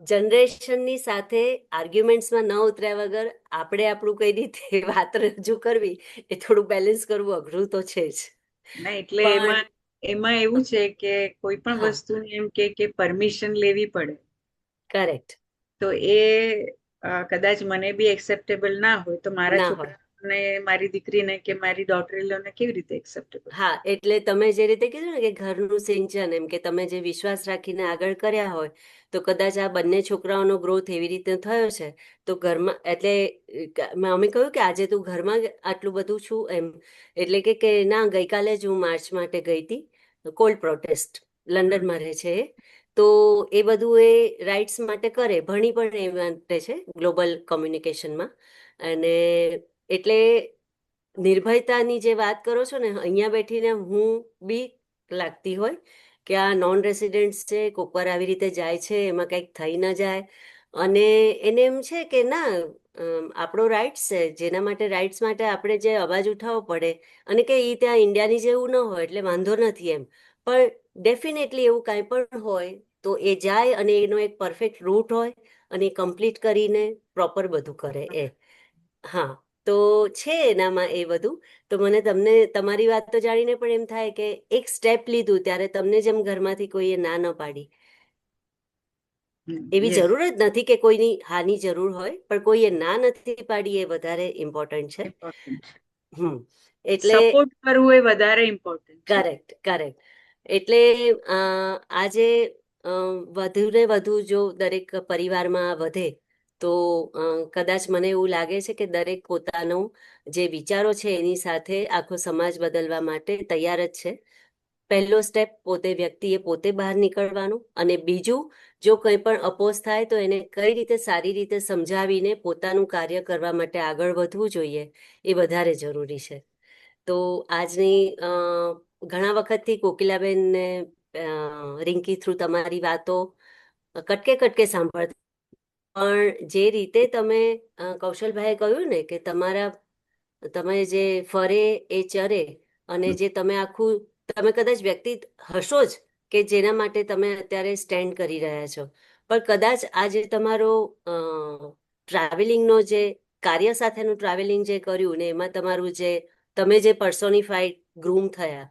Speaker 6: જનરેશનની સાથે આર્ગ્યુમેન્ટ્સમાં ન ઉતર્યા વગર આપણે આપણું કઈ રીતે વાત રજૂ કરવી એ થોડું બેલેન્સ કરવું અઘરું તો છે જ.
Speaker 3: ના એટલે
Speaker 6: પણ
Speaker 3: એમાં એવું છે કે કોઈ પણ
Speaker 6: હા,
Speaker 3: વસ્તુની એમ કે પરમિશન લેવી પડે
Speaker 6: કરેક્ટ
Speaker 3: તો એ કદાચ મને બી એક્સેપ્ટેબલ ના હોય તો મારા
Speaker 6: ના હોય.
Speaker 3: છોકરાને મારી દીકરીને કે મારી ડોટરીલોને કેવી રીતે એક્સેપ્ટેબલ?
Speaker 6: હા, એટલે તમે જે રીતે કીધું ને કે ઘરનું સિંચન એમ કે તમે જે વિશ્વાસ રાખીને આગળ કર્યા હોય તો કદાચ આ બંને છોકરાઓનો ગ્રોથ એવી રીતે થયો છે તો ઘરમાં એટલે અમે કહ્યું કે આજે તું ઘરમાં આટલું બધું છું એમ. એટલે કે ના ગઈકાલે જ હું માર્ચ માટે ગઈ હતી, કોલ્ડ પ્રોટેસ્ટ લંડનમાં રહે છે તો એ બધું એ રાઇટ્સ માટે કરે, ભણી પણ એ માટે છે ગ્લોબલ કોમ્યુનિકેશનમાં. અને એટલે નિર્ભયતાની જે વાત કરો છો ને અહીંયા બેઠીને હું બી લાગતી હોય કે આ નોન રેસિડેન્ટ્સ છે કોકવાર આવી રીતે જાય છે એમાં કંઈક થઈ ન જાય અને એને એમ છે કે ના આપણો રાઇટ્સ છે જેના માટે રાઇટ્સ માટે આપણે જે અવાજ ઉઠાવવો પડે અને કે એ ત્યાં ઇન્ડિયાની જેવું ન હોય એટલે વાંધો નથી એમ. પણ ડેફિનેટલી એવું કાંઈ પણ હોય તો એ જાય અને એનો એક પરફેક્ટ રૂટ હોય અને એ કમ્પ્લીટ કરીને પ્રોપર બધું કરે એ. હા, તો છે એનામાં એ બધું. તો મને તમને તમારી વાત તો જાણીને પણ એમ થાય કે એક સ્ટેપ લીધું ત્યારે તમને જેમ ઘરમાંથી કોઈએ ના ન પાડી એવી
Speaker 3: યસ,
Speaker 6: જરૂર જ નથી કે કોઈની હાની જરૂર હોય પણ કોઈએ ના નથી પાડી એ વધારે ઇમ્પોર્ટન્ટ છે.
Speaker 3: ઇમ્પોર્ટન્ટ છે.
Speaker 6: એટલે
Speaker 3: સપોર્ટ કરવું એ વધારે ઇમ્પોર્ટન્ટ છે.
Speaker 6: Correct correct. એટલે આજે વધુ ને વધુ જો દરેક પરિવારમાં વધે તો કદાચ મને એવું લાગે છે કે દરેક પોતાનો જે વિચારો છે એની સાથે આખો સમાજ બદલવા માટે તૈયાર જ છે. પહેલો સ્ટેપ પોતે વ્યક્તિએ પોતે બહાર નીકળવાનું અને બીજું જો કંઈ પણ અપોઝ થાય તો એને કઈ રીતે સારી રીતે સમજાવીને પોતાનું કાર્ય કરવા માટે આગળ વધવું જોઈએ એ વધારે જરૂરી છે. તો આજની ઘણા વખતથી કોકિલાબેનને રિંકી થ્રુ તમારી વાતો કટકે કટકે સાંભળતા પણ જે રીતે તમે કૌશલભાઈએ કહ્યું ને કે તમે જે ફરે એ ચરે અને જે તમે આખું તમે કદાચ વ્યક્તિ હશો જ કે જેના માટે તમે અત્યારે સ્ટેન્ડ કરી રહ્યા છો પણ કદાચ આ જે તમારો ટ્રાવેલિંગનો જે કાર્ય સાથેનું ટ્રાવેલિંગ જે કર્યું ને એમાં તમારું જે તમે જે પર્સોનિફાઈડ ગ્રૂમ થયા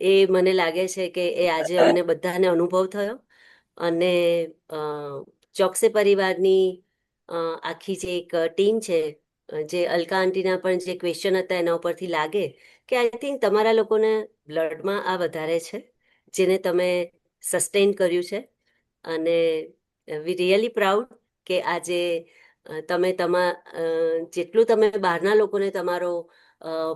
Speaker 6: એ મને લાગે છે કે એ આજે અમને બધાને અનુભવ થયો અને ચોકસે પરિવારની આખી જે એક ટીમ છે, જે અલકા આંટીના પણ જે ક્વેશ્ચન હતા એના ઉપરથી લાગે કે આઈ થિંક તમારા લોકોને બ્લડમાં આ વધારે છે, જેને તમે સસ્ટેન કર્યું છે. અને વી રિયલી પ્રાઉડ કે આજે તમે જેટલું તમે બહારના લોકોને તમારો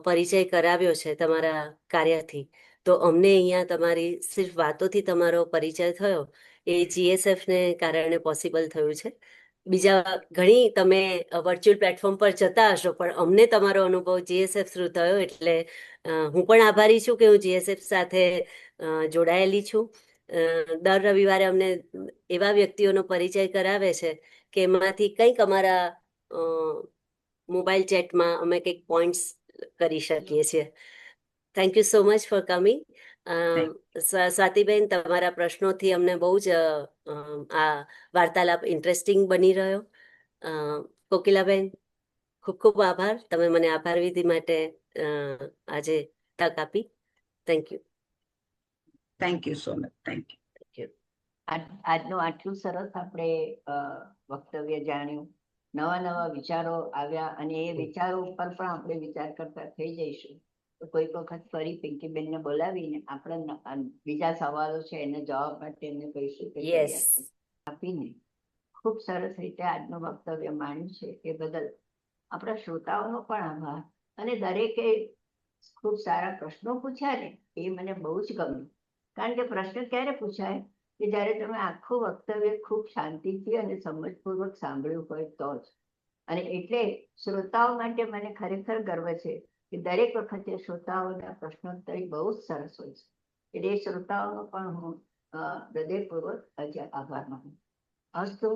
Speaker 6: પરિચય કરાવ્યો છે તમારા કાર્યથી, તો અમને અહીંયા તમારી સિર્ફ વાતોથી તમારો પરિચય થયો એ GSF ને કારણે પોસિબલ થયું છે. બીજા ઘણી તમે વર્ચ્યુઅલ પ્લેટફોર્મ પર જતા હશો, પણ અમને તમારો અનુભવ GSF થ્રુ થયો, એટલે હું પણ આભારી છું કે હું GSF સાથે જોડાયેલી છું. દર રવિવારે અમને એવા વ્યક્તિઓનો પરિચય કરાવે છે કે એમાંથી કંઈક અમારા મોબાઈલ ચેટમાં અમે કંઈક પોઈન્ટ્સ કરી શકીએ છીએ. Thank you so much for coming. સ્વાતિબેન, તમારા પ્રશ્નોથી અમને બહુ જ આ વાર્તાલાપ ઇન્ટરેસ્ટિંગ બની રહ્યો. કોકિલાબેન, ખૂબ ખૂબ આભાર. તમે મને આભાર વિધિ માટે આજે તક આપી. Thank you.
Speaker 3: Thank you so much. Thank you.
Speaker 1: આજનું આટલું સરસ આપણે વક્તવ્ય જાણ્યું, નવા વિચારો આવ્યા, અને એ વિચારો ઉપર પણ આપણે વિચાર કરતા થઈ જઈશું. તો કોઈક વખત ફરી પિંકીબેનને બોલાવીને આપણે બીજા સવાલો છે એને જવાબ માટે એમને કહીશું કે આપીને ખૂબ સરસ રીતે આજનું વક્તવ્ય માન્યું છે. એ બદલ આપણા શ્રોતાઓનો પણ આભાર. અને દરેકે ખૂબ સારા પ્રશ્નો પૂછ્યા ને, એ મને બહુ જ ગમ્યું. કારણ કે પ્રશ્ન ક્યારે પૂછાય કે જ્યારે તમે આખું વક્તવ્ય ખૂબ શાંતિથી અને સમજપૂર્વક સાંભળ્યું હોય તો જ. અને એટલે શ્રોતાઓ માટે મને ખરેખર ગર્વ છે કે દરેક વખતે શ્રોતાઓના પ્રશ્નોત્તરી બહુ જ સરસ હોય છે. એટલે એ શ્રોતાઓનો પણ હું હૃદયપૂર્વક આભાર માનું. અસ્તુ.